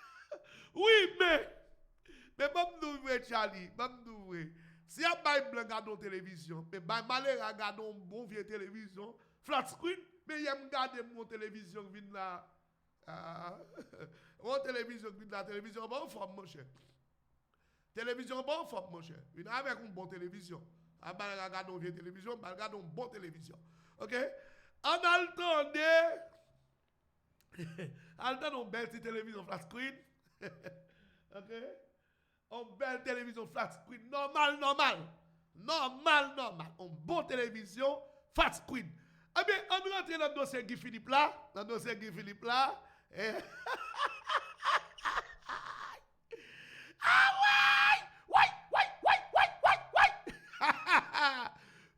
Oui, mais bon nous Charlie, bon nous si a bay blanc gardon télévision, mais bay malheur gardon bon vieux télévision, flat screen, mais y'aime garder mon télévision vinn là. Mon télévision vinn la télévision bon forme mon cher. Télévision bon forme mon cher. Vinn avec une bonne télévision. A bay gardon vieux télévision, bay gardon bon télévision. OK? En attendant on belle télévision flat screen. OK? On belle télévision flat screen normal. On bonne télévision flat screen. Eh bien, on rentre dans le dossier Guy Philippe là. Ouais.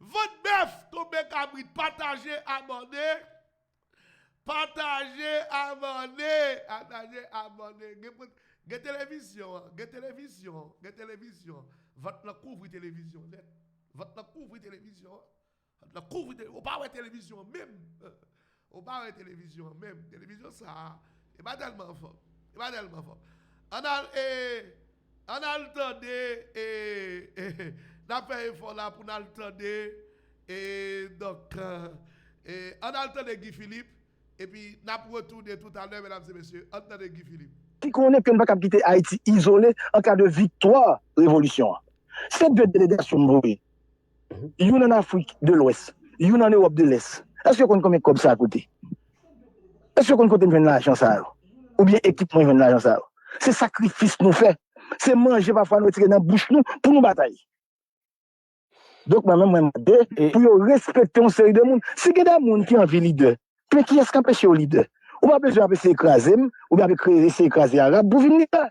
Votre bœuf tombé Cabrit, partagez, abonnez. Partagez, abonnez. Partagez, abonnez. Get télévision. Votre la couvre télévision. Votre la couvre télévision. La couvre télévision. On parle de télévision même. On parle de télévision même. Télévision ça. C'est pas tellement fort. On a entendu n'a fait effort là pour nous entendre et donc on a entendu Guy Philippe et puis n'a retourner tout à l'heure mesdames et messieurs entendez Guy Philippe qui connaît que nous ne pouvons pas quitter Haïti isolé en cas de victoire révolution. Ces deux délégations une en Afrique de l'Ouest, une en Europe de l'Est. Est-ce que vous connaissez comme ça à côté? Est-ce que vous connaissez l'argent ça? Ou bien équipement de l'argent ça? C'est sacrifice nous fait. C'est manger parfois nous tirer dans la bouche nous pour nous batailler. Donc moi-même pour respecter une série de monde. Si il y a des gens qui ont envie leader, mais qui est-ce qui empêche au leader? Ou pas besoin de s'écraser, ou bien de écraser arabe pour venir leader.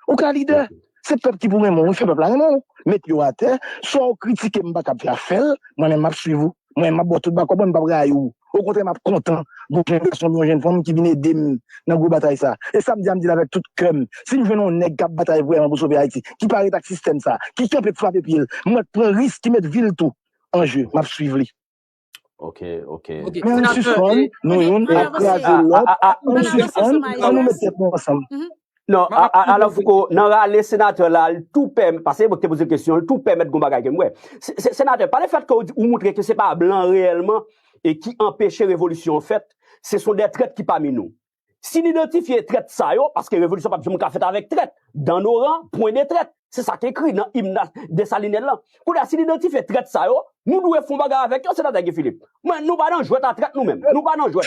Ou qu'un leader, c'est le peuple qui pour moi, c'est le peuple là, non. Mettez-vous à terre, soit critiquez, je ne vais pas faire faire, moi-même je suis vous, moi-même je vais tout bas, je ne vais pas faire. Au contraire, je suis content de une jeune femme qui vient aider dans la bataille ça. Et ça me dit avec tout cœur. Si nous venons nèg cap bataille vraiment pour sauver Haïti, qui paraît avec système ça, qui peut frapper pied, moi je prends risque qui met ville tout en jeu, m'a suivre lui. OK. Mais on suspend, nous nous mettons ensemble. Non, alors Foucault, non, les sénateurs là, tout permet, parce que vous posez une question, tout permet de combattre avec moi. Sénateur, pas le fait que vous montrez que c'est pas blanc réellement et qui empêche révolution en fait, ce sont des traites qui parmi nous. Si l'identifier traite ça, parce que révolution pas besoin de fait avec traite, dans nos rangs, point de traite. C'est ça qui est écrit dans l'hymne de Salinel là. Quand si l'identifier traite ça, nous devons faire bagarre avec eux, sénateur Guy Philippe. Mais nous pas dans jouer ta traite nous-mêmes. Nous pas dans jouer.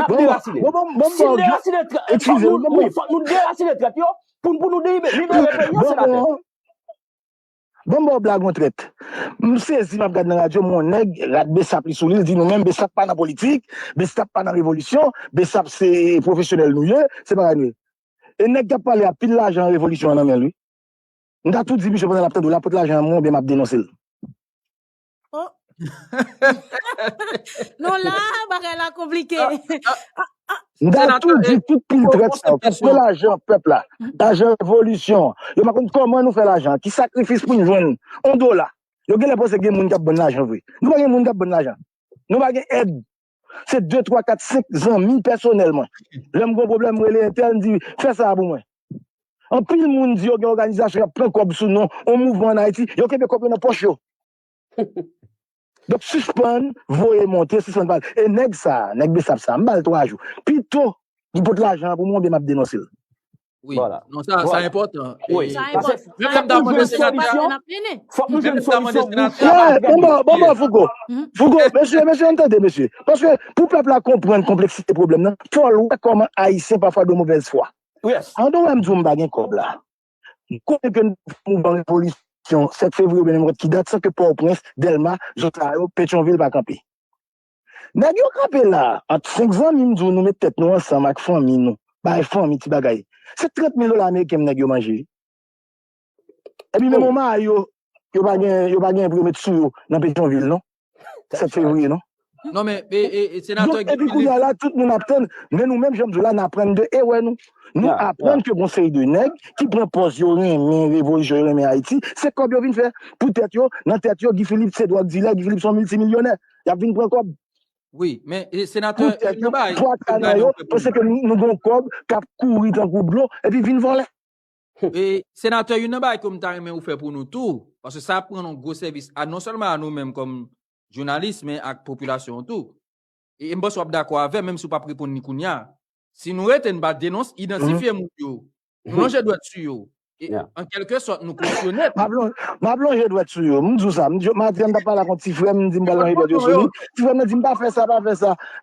Nous déraciner traite pour nous délibérer sénateur. Bon, blague on traite. M'sais si m'a regarde dans la radio mon nèg, rad Bessap li sou li, dit nous même Bessap pas dans politique, Bessap pas dans révolution, Bessap c'est professionnel nous, c'est pas nous. Et nèg qui a parlé à pile l'argent en révolution dans lui. On a tout dit monsieur pendant la tête de la pour l'argent moi bien m'a dénoncer. Oh. Non là, bagay la compliqué. On a tout dit tout pile traite ça, parce que l'argent peuple là, l'argent révolution. Yo pas comment nous faire l'argent, qui sacrifice pour nous joindre $1. Yo gen les posé gen moun qui a bon l'argent vrai. Nous pas gen moun qui a bon l'argent. Nous pas gen aide. C'est 2 3 4 5 amis personnellement. J'aime gros problème relé interne dit fais ça pour moi. En pile moun dit yo gen organisation prend comme sous nom un mouvement en Haïti, yo kebe kopé dans poche yo. Donc suspend, voyer monter, suspend balle. Et nèg ça, nèg Bessap ça, m'bal 3 jours. Plutôt, il faut de l'argent pour moi bien m'a dénoncer. Oui, voilà. Non, ça c'est important. Oui, Ça important. Même dans mon solution, faut nous une solution. Bon, Foucault, monsieur, entendez, monsieur. Parce que pour le peuple comprendre la complexité du problème, il faut voir comment Haïtien parfois de mauvaise foi. Yes. En dehors même du bagage comme là. Quand que mouvement révolution 7 février qui date sans que Port-au-Prince, Delma, Jotario, Pétionville va camper. Nèg yo camper là, entre 5 ans nous mettons tête nous ensemble avec famille nous. Ba famille ti bagay. C'est $30,000 américains nèg yo manger. Et puis même moment yo pas gain pour mettre sous dans Pétionville non. 7 février non. Non mais sénateur et puis là tout le monde apprend mais nous même j'aime là n'apprendre de ouais nous apprendre que conseil de nèg qui prend poste yo rien révolution mais Haïti c'est comme yo vinn faire pour tête yo dans tête yo Guy Philippe c'est droit dire Guy Philippe sont multimillionnaires y a vinn prendre comme oui mais sénateur parce que nous gon cob cap courir dans groupe l'eau et puis vinn voler. Et sénateur une bail comme ta remet ou fait pour nous tout parce que ça prend un gros service à non seulement à nous mêmes comme journalistes mais à la population tout. Et m'bo soit d'accord avec même si pas répondre ni kounya. Si nous êtes une dénonce identifier moun yo. Nous je doit sur yo. Et en quelque sorte nous cautionner. Ma blonde je doit sur yo. M'dou ça, m'a dit pas la petit frère me dit m'ballon je doit sur yo. Tu veux me dire pas faire ça.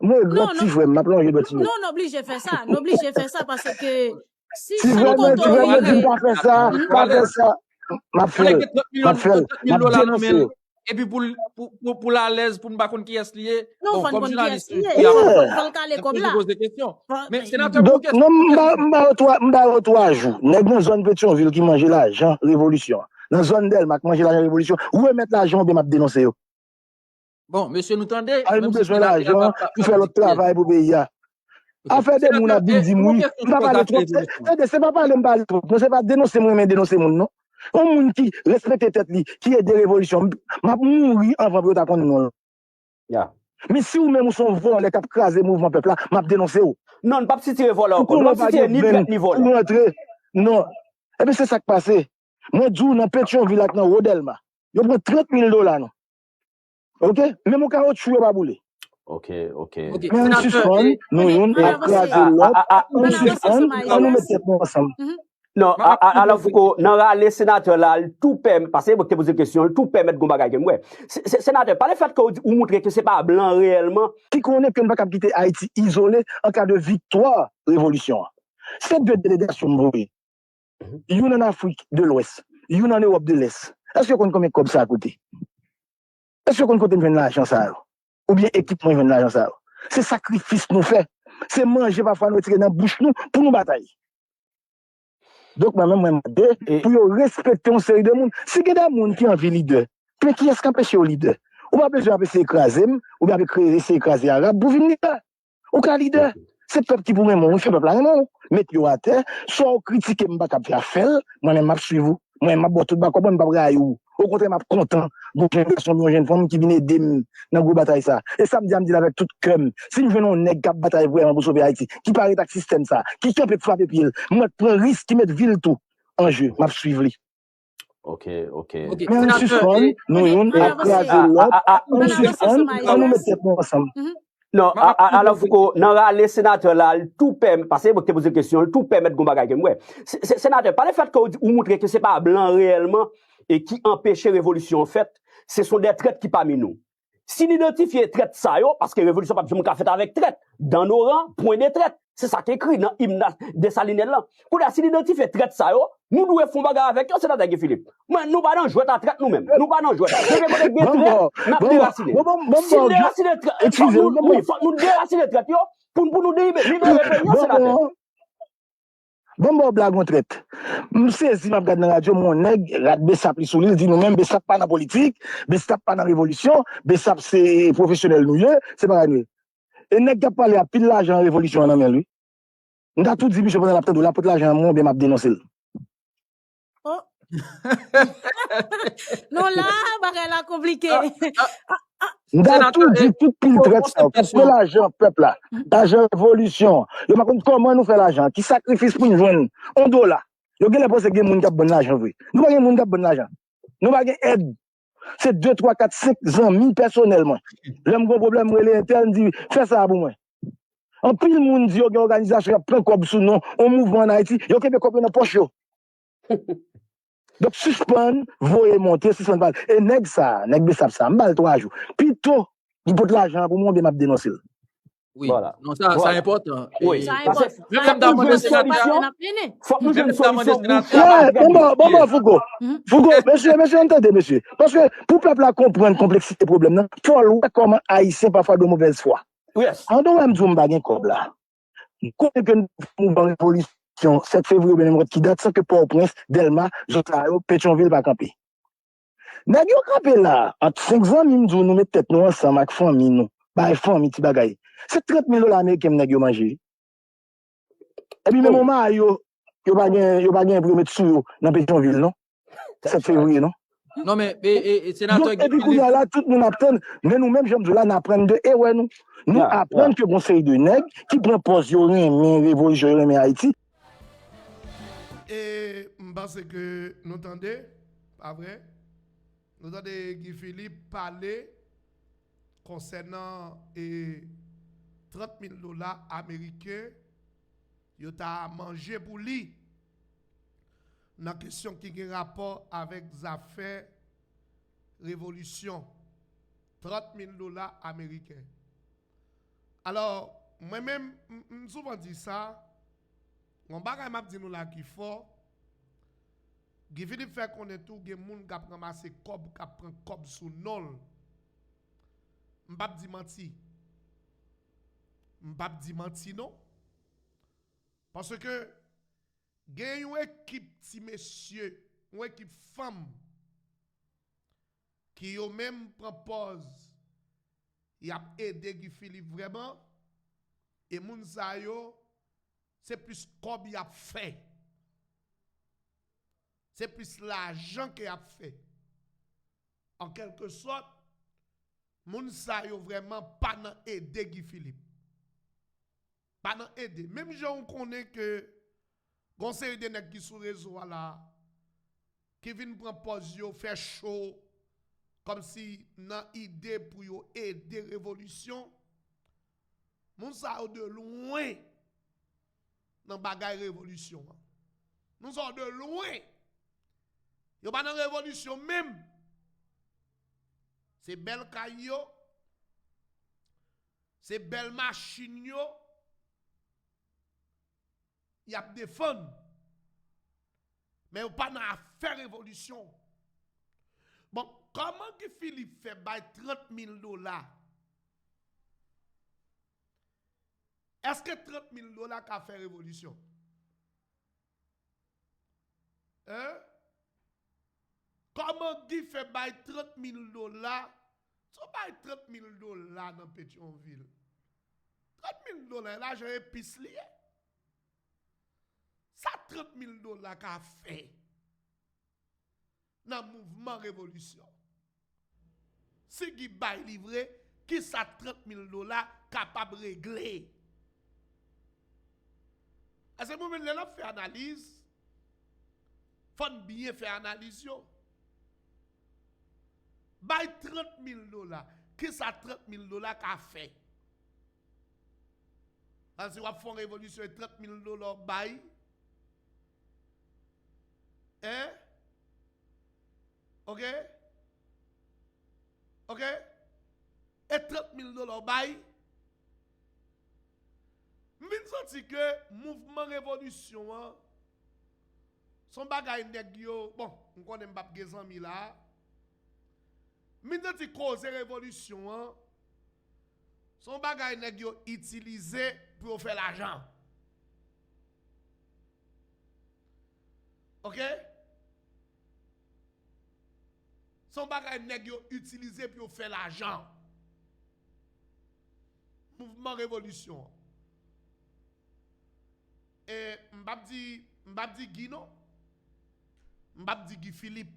Moi grand petit frère, ma blonde je doit sur yo. Non, n'oblige faire ça, parce que si tu veux me dire pas faire ça, m'a fait. Et puis pour la l'aise pour ne pas qui est lié. Non, comme journaliste. Il pose des questions. Mais sénateur non m'ba 3 jours. Nèg dans zone Pétionville qui mange l'argent révolution. Dans zone Delma qui mange l'argent révolution. Où mettre l'argent bien m'a dénoncer yo. Bon, monsieur, nous tendez. Nous Même si besoin sénateur d'argent pas pour faire l'autre travail pour le pays. Affaire de moun a bin di moui, pas parler trop. C'est pas parler m'parler trop. C'est pas dénoncer moi mais dénoncer moun non. Un moun qui respecte tête li, qui est des révolutions, m'a mouri avant pour ta connait non. Yeah. Mais si ou même ou son vol les cap craser mouvement peuple là, m'a dénoncer ou. Non, pas si tirer vol encore. Non, si tirer ni traite ni vol. Non. Et bien c'est ça qui passe. Moi dou dans Pétionville là dans Rodelma. Yo prend $30,000 non. OK? Même au caoutchouc yo pas boulé. OK. Mais on suspend, nous on suspend, on nous met ensemble. Non, alors Foucault, dans les sénateurs là, tout permet, parce que vous posez une question, tout permet de gombaga que moi. Sénateur, pas le fait que vous montrez que c'est pas blanc réellement. Qui connaît que nous ne pouvons pas quitter Haïti isolé en cas de victoire révolution. Ces deux délégations, une en Afrique de l'Ouest, une en Europe de l'Est. Est-ce qu'on connaît comme ça à côté? Est-ce qu'on connaît l'argent ça? Ou bien équipement de l'argent ça? C'est sacrifice nous fait. C'est manger parfois nous tirer dans la bouche nous pour nous batailler. Donc, moi-même, pour respecter une série de monde, si il y a des gens qui ont envie leader, mais qui est-ce qui empêche au leader? Ou pas besoin de s'écraser, ou bien de s'écraser arabe, pour venir leader. Ou qu'un leader, c'est le peuple qui pour moi, on fait peuple là, non, mettez-vous à terre, soit critiquer, je ne faire faire, moi-même, je suis vous, moi-même, je tout bas, comment je ne vais pas au contraire, je suis content. Donc, j'ai une jeune femme qui vient aider dans la grosse bataille. Ça. Et ça me dit avec tout cœur. Si nous venons une bataille vraiment pour sauver Haïti, qui paraît avec le système, ça, qui peut frapper pied, moi, je prends un risque qui met ville tout en jeu. Je suivre. OK. Mais on suspend, nous, on suspend, on nous met ensemble. Non, alors Foucault, dans les sénateurs là, tout permet, parce que vous posez une question, tout permet de gombaga que moi. Sénateur, pas le fait que vous montrez que c'est pas blanc réellement et qui empêche révolution en fait, ce sont des traites qui parmi nous. Si l'identifier traite ça yo, parce que révolution pas besoin de fait avec traite, dans nos rangs, point de traite. C'est ça qui est écrit dans l'hymne de Salinel là. Pour si l'identifier traite ça yo, nous devons faire bagarre avec eux, sénateur Philippe. Mais nous pas dans jouer ta traite nous-mêmes. Nous pas dans jouer. Nous déraciner. Si déraciner traite, nous déraciner traite yo pour nous libérer sénateur. Bon, blague on traite. Si m'a regardé dans la radio, mon nèg, rat Bessap li sou li, dit nous-mêmes, Bessap pas dans la politique, Bessap pas dans la révolution, Bessap c'est professionnel nous, c'est pas nous. Et nèg qui a parlé à pile l'argent en révolution en main lui. On a tout dit, monsieur, pendant la tête de la pour l'argent, moi, bien m'a dénoncé. Oh. Non, là, bagay la compliqué. On a tout dit, tout pile traite ça. Parce que l'argent, peuple là, l'argent révolution. Yo m'a compte comment nous fait l'argent, qui sacrifice pour nous joindre $1. Yo gen les posé gen moun qui a bon l'argent oui. Nous pas gen moun qui a bon l'argent. Nous pas gen aide. C'est 2 3 4 5 amis personnellement. L'homme gros problème relé interne dit fais ça pour moi. En pile moun dit yo gen organisation plein cob sous nom, on mouvement en Haïti, yo ke be cob dans poche yo. Donc, suspend, voyez monter, suspend balle. Et nèg ça, nèg Bessap ça, m'bal 3 jours. Plutôt, il faut de l'argent pour moi, bien m'a dénoncer. Oui, voilà. Non, ça, Voilà. c'est important. Oui, Ça parce importe. que Même dans mon sénateur, faut que nous même ayons dans mon une solution. sénateur, Bon, Foucault. Foucault, monsieur, entendez, monsieur. Parce que pour le peuple à comprendre la complexité du problème, il faut voir comment Haïtien parfois de mauvaise foi. Yes. En dehors même du m'baguen comme là. Quand que nous mouvons révolution 7 février bien qui date sans que Port-au-Prince, Delma, Jotayo, Pétionville va camper. Nèg yo camper là, entre 5 ans nous mettre tête nous ensemble avec famille nous. Ba famille ti bagay. C'est $30,000 américains nèg yo manger. Et puis même moment yo pas gain pour mettre sous dans Pétionville non. 7 février non. non, mais, sénateur, Et puis, là, tout le monde apprend, mais nous-mêmes, j'aime là, nous apprenons de, ouais, nous apprenons que conseil de nègres qui prend poste, mais révolution, mais Haïti. Et je pense que nous entendez, pas vrai? Nous entendons Guy Philippe parler concernant $30,000 américains, il a mangé pour lui. Dans la question qui a rapport avec les affaires révolution. $30,000 américains. Alors, moi-même, je souvent dit ça. Mon bagage m'a dit nous là qui fort. Guy Philippe fait qu'on est tout, il y a des gens qui ont ramassé cob, qui prend cob sous nol. M'pap di menti. M'pap di menti non. Parce que il y a une équipe de messieurs, une équipe femme qui ont même propose il a aidé Guy Philippe vraiment. Et moun sa yo, c'est plus comme il a fait. C'est plus l'argent qu'il a fait. En quelque sorte, moun sa yo vraiment pas nan aider Guy Philippe. Pas nan aider. Même gens connaît que conseil de nèg qui sous réseau là qui vinn prendre pause yo faire chaud comme si nan idée pour yo aider révolution. Moun sa yo de loin dans bagay révolution. Nous sommes de loin. Yo pas dans révolution même. C'est belle caillou. C'est belle machine yo. Y a défendre. Mais yo pas dans faire révolution. Bon, comment que Philippe fait bay $30,000? Est-ce que $30,000 qu'a fait révolution? Hein? Comment Guy fait bay $30,000? Tu bay $30,000 dans Pétionville. $30,000 là, j'ai épice lié. Ça $30,000 qu'a fait dans le mouvement révolution. Si Guy bay livré, qui ça $30,000 capable de régler? À ce moment là, on fait analyse. Faut bien faire analyse yo. Bay $30,000. Qui ça $30,000 qu'a fait? Parce que on fait révolution $30,000 bay. Hein? OK? OK? Et $30,000 bay. M'vin senti que mouvement révolution hein, son bagay nèg yo bon on connaît m'pa gen zanmi là. M'vin senti cause révolution hein, son bagay nèg yo utilisé pour faire l'argent. OK? Son bagay nèg yo utilisé pour faire l'argent. Mouvement révolution. Et m'bap di Guy non? M'bap di Guy Philippe.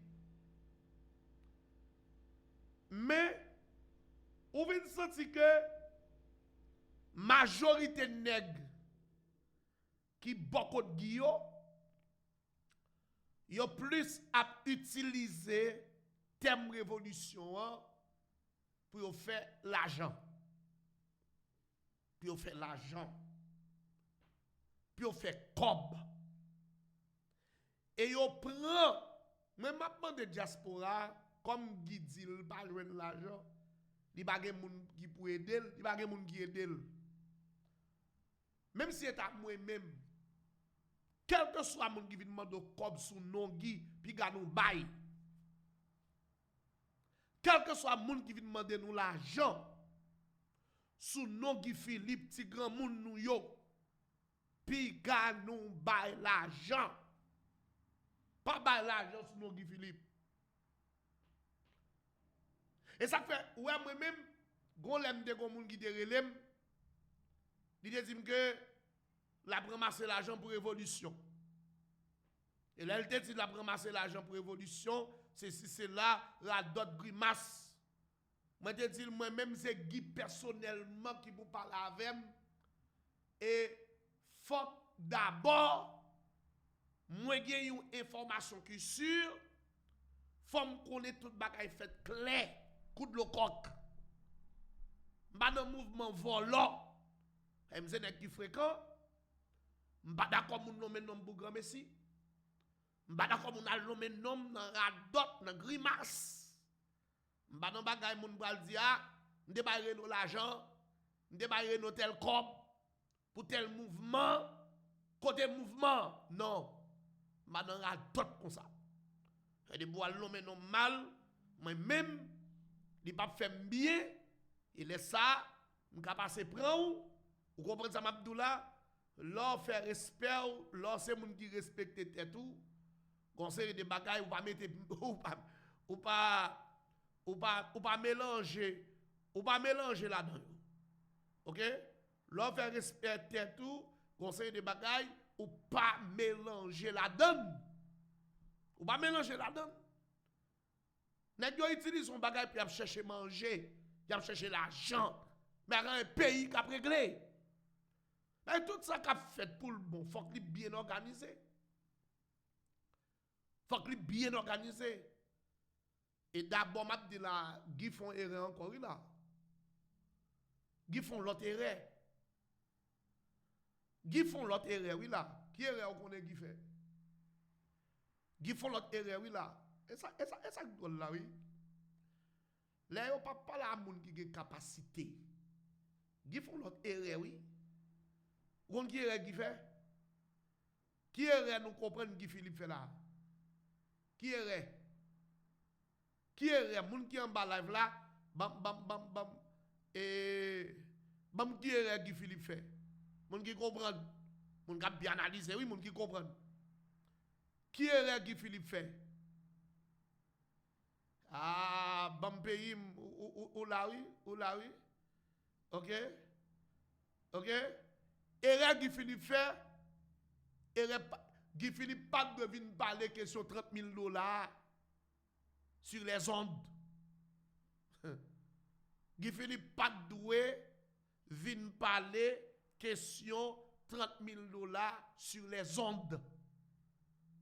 Mais ou vin senti que majorité nèg qui beaucoup de Guy yo plus à utiliser thème révolution pour faire l'argent. Pour faire l'argent. Puis fait cob. Et yo prend, même maintenant de diaspora, comme Guy dit, il pas loin de l'argent, il pas gen moun qui pour aider, il pas gen moun qui aider. Même si c'est à moi-même, quel que soit moun qui vient demander cob sous non Guy, puis ga nou bay. Quel que soit moun qui vient demander nous l'argent, sous non Guy Philippe, ti grand moun nou yo, puis ga nou bay l'argent. Pas bay l'argent sur nous Guy Philippe. Et ça fait, ouais, moi-même, gon lem de gon moun qui de relem, li de dim que la ramasser l'argent pour révolution. Et là, elle te dit la ramasser l'argent pour révolution, c'est si c'est là, la dot grimace. Moi, te dis, moi-même, c'est Guy personnellement qui vous parle avec. Et faut d'abord, moi j'ai une information qui est sûre, faut me connaître tout bagay fait clair, coup de coq. M'pas dans mouvement volant, et m'se nek qui fréquent, m'pas d'accord moun nomme nom pour grand messi, m'pas d'accord moun al nomme nom dans radot, dans grimace. M'pas dans bagay moun bral di a, m'débarrer nous l'argent, m'débarrer nous tel corps pour tel mouvement, côté mouvement, non. M'débarrer radot comme ça. Et de boire l'homme non mal, moi-même, il pas fait bien, il est ça, m'ka passer prendre ou comprenez ça m'abdoula, l'or fait respect, l'or c'est moun qui respecte tête tout, conseil de bagaille ou pas mettre ou pas mélanger Ou pas mélanger là-dedans. OK? L'on fait respecter tout, conseil de bagaille, ou pas mélanger là-dedans. Ou pas mélanger là-dedans. Nèg yo utilise son bagaille pour chercher manger, pour chercher l'argent. Mais un pays qui a réglé. Mais tout ça qu'a fait pour le bon, faut qu'il bien organisé. Faut qu'il bien organisé. Et d'abord, m'a dit là, Guy font erreur encore là. Guy font l'autre erreur. Guy font l'autre erreur, oui là. Qui erreur qu'on est Guy fait? Guy font l'autre erreur, oui là. Et ça là, oui. Là, il n'y a pas la moun qui a capacité. Guy font l'autre erreur, oui. Ou qui erreur Guy fait? Qui erreur nous comprendre Guy Philippe fait là? Qui erreur? Qui erreur? Moun qui en bas live là, bam. Et bam qui erreur Guy Philippe fait? Moun qui comprend? Moun qui bien analyser, oui, moun qui comprend. Qui erreur Guy Philippe fait? Ah, bam pays ou là oui. OK? Erreur Guy Philippe fait. Guy Philippe pas de venir parler question $30,000 sur les ondes. Guy Philippe pas doué venir parler question $30,000 sur les ondes.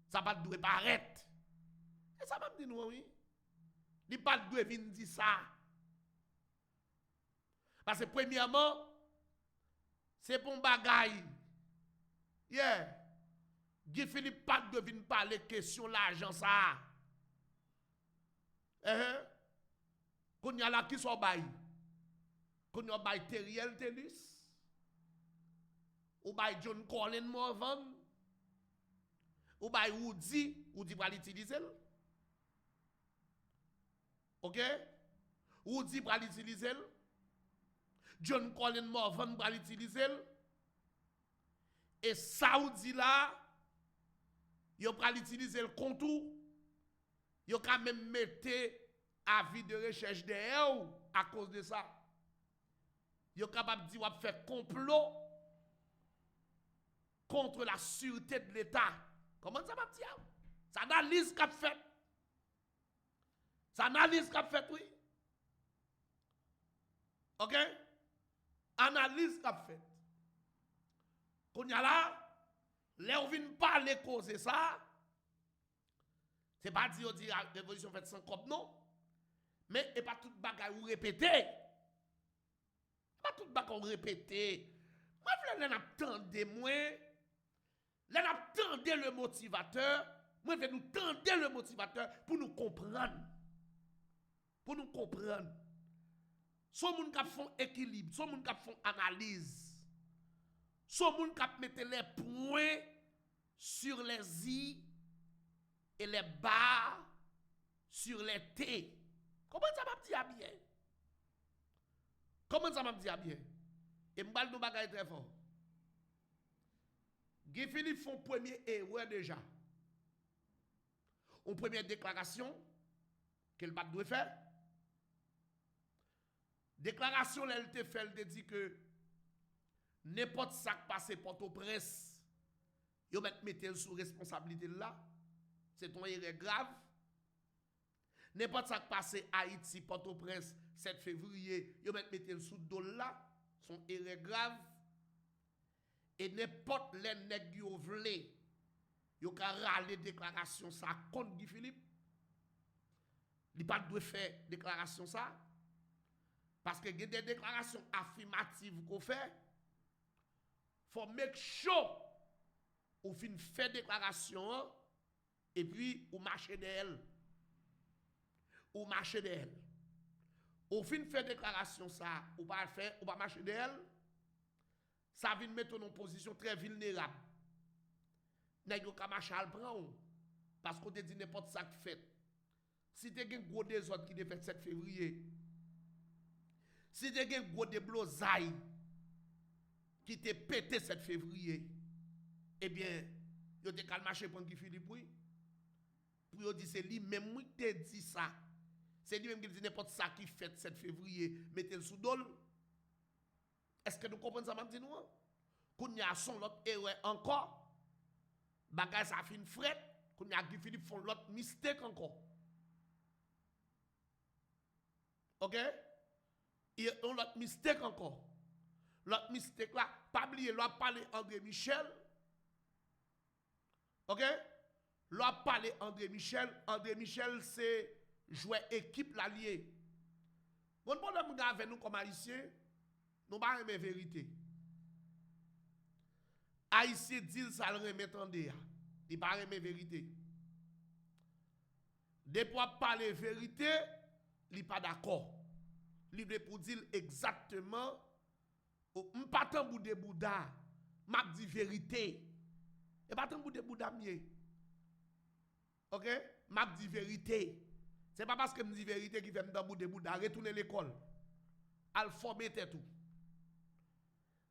Ça pas doué paraître. Et ça m'a dit nous oui. Il pas doué venir dire ça. Parce que premièrement, c'est pour un bagaille. Yeah. Guy Philippe pas de venir parler question l'argent ça. Qu'on y a là qui sont bail. Qu'on y a bail Teriel Telus. Ou bail John Colin Morvan. Ou bail Woody va l'utiliser. OK? Woody va l'utiliser. John Colin Morvan va l'utiliser. Et Saoudi là, yo va l'utiliser le contour. Yo quand même mettre avis de recherche derrière à cause de ça. Yo capable de dire ou faire complot contre la sûreté de l'État. Comment ça va dire? Ça analyse qu'a fait. Ça analyse qu'a fait, oui. OK? Analyse qu'a fait. Qu'on y a là, les on vient parler cause ça. C'est pas dire que la révolution fait sans cop non. Mais et pas tout bagaille ou répéter. Pas tout bagaille ou répéter. Moi je veux n'attendre moi. Là n'attendre le motivateur. Moi je veux nous tendre le motivateur pour nous comprendre. Pour nous comprendre. Son moun k'ap font équilibre, son moun k'ap font analyse. Son moun k'ap mette les points sur les i et les barres sur les t. Comment ça m'a dit bien? Comment ça m'a dit bien? Et m'bal nou bagay très fort. Guy Philippe font premier erreur déjà. Une première déclaration qu'elle pas doit faire. Déclaration elle te fait, elle te dit que n'importe ça qui passe Port-au-Prince, yo mettez sous responsabilité là. C'est ton erreur grave. N'importe ça qui passe Haïti, Port-au-Prince, 7 février, yo mettez sous dol là. Son erreur grave. Et n'importe les nèg yo vle, yo ka râler déclaration ça contre Guy Philippe. Il pas doit faire déclaration ça. Parce que il y a des déclarations affirmatives qu'on fait. Faut make sure ou fin fait déclaration et puis ou marcher d'elle. Ou marcher d'elle. Ou fin fait déclaration ça, ou pas faire, ou pas marcher d'elle. Ça vient mettre en position très vulnérable. Nèg yo ka marcher al prend parce qu'on te dit n'importe ça qui fait. Si tu as un gros désordre qui est fait 7 février, si tu as un gros déblosaille qui te pété 7 février, eh bien, tu as marché pour Guy Philippe, oui. Pour dire c'est lui même qui te dit ça. C'est lui-même qui dit n'importe ça qui fait 7 février, mettez-le sous dol. Est-ce que nous comprenons ça, m'a dit nous? Qu'on y a son l'autre erreur encore. Bagay ça fin fret. Qu'on y a Guy Philippe font l'autre mistake encore. OK? Il y a l'autre mistake encore. L'autre mistake là, pas oublier, l'on parler André Michel. OK? L'on parler André Michel. André Michel, c'est jouer équipe l'allié. Bon problème avec nous comme haïtiens, nous pas aimer vérité. Haïtien dit ça le remet en dehors. Il pas aimer vérité. Depuis parler vérité, il pas d'accord. Il veut pour dire exactement pas tant bout de Bouddha, m'a dit vérité. Et pas tant bout de Bouddha mieux. OK? M'a dit vérité. C'est pas parce que me dit vérité qui fait me bout de Bouddha retourner l'école. Al former tout.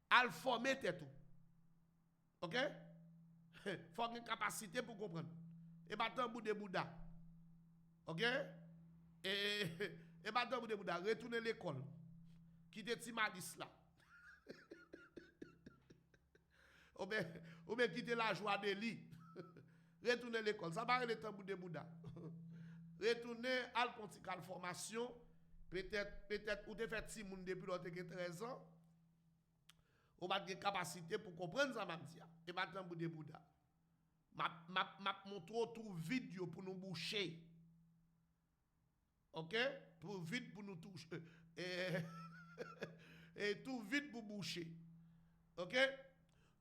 Al former tout. OK? Faut une capacité pour comprendre. Et pas tant bout de Bouddha. OK? Et pas tant bout de Bouddha retourner l'école. Quitter Timadis là. Ou bien quitter la joie de lit. Retourner l'école. Ça va le temps bout de Bouddha. Retourner à la formation. Peut-être ou te fait si moun depuis l'autre 13 ans. Ou pas de capacité pour comprendre ça m'a dit. Et pas tant bout de Bouddha. M'a montre tout vidéo pour nous boucher. OK? Pour vite pour nous toucher. Et tout vite pour boucher. OK?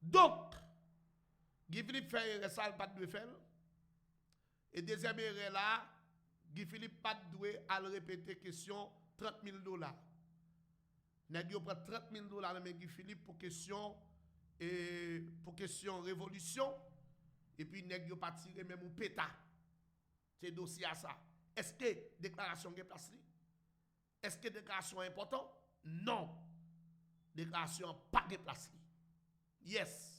Donc, Guy Philippe fait un ça, pas de faire. Et deuxième erreur là, Guy Philippe pas doué à le répéter question $30,000. Nèg yo prend $30,000 mais Guy Philippe pour question révolution et puis nèg yo pas tiré même un péta. C'est dossier à ça. Est-ce que déclaration est place li? Est-ce que déclaration est important? Non. Déclaration pas de place li. Yes.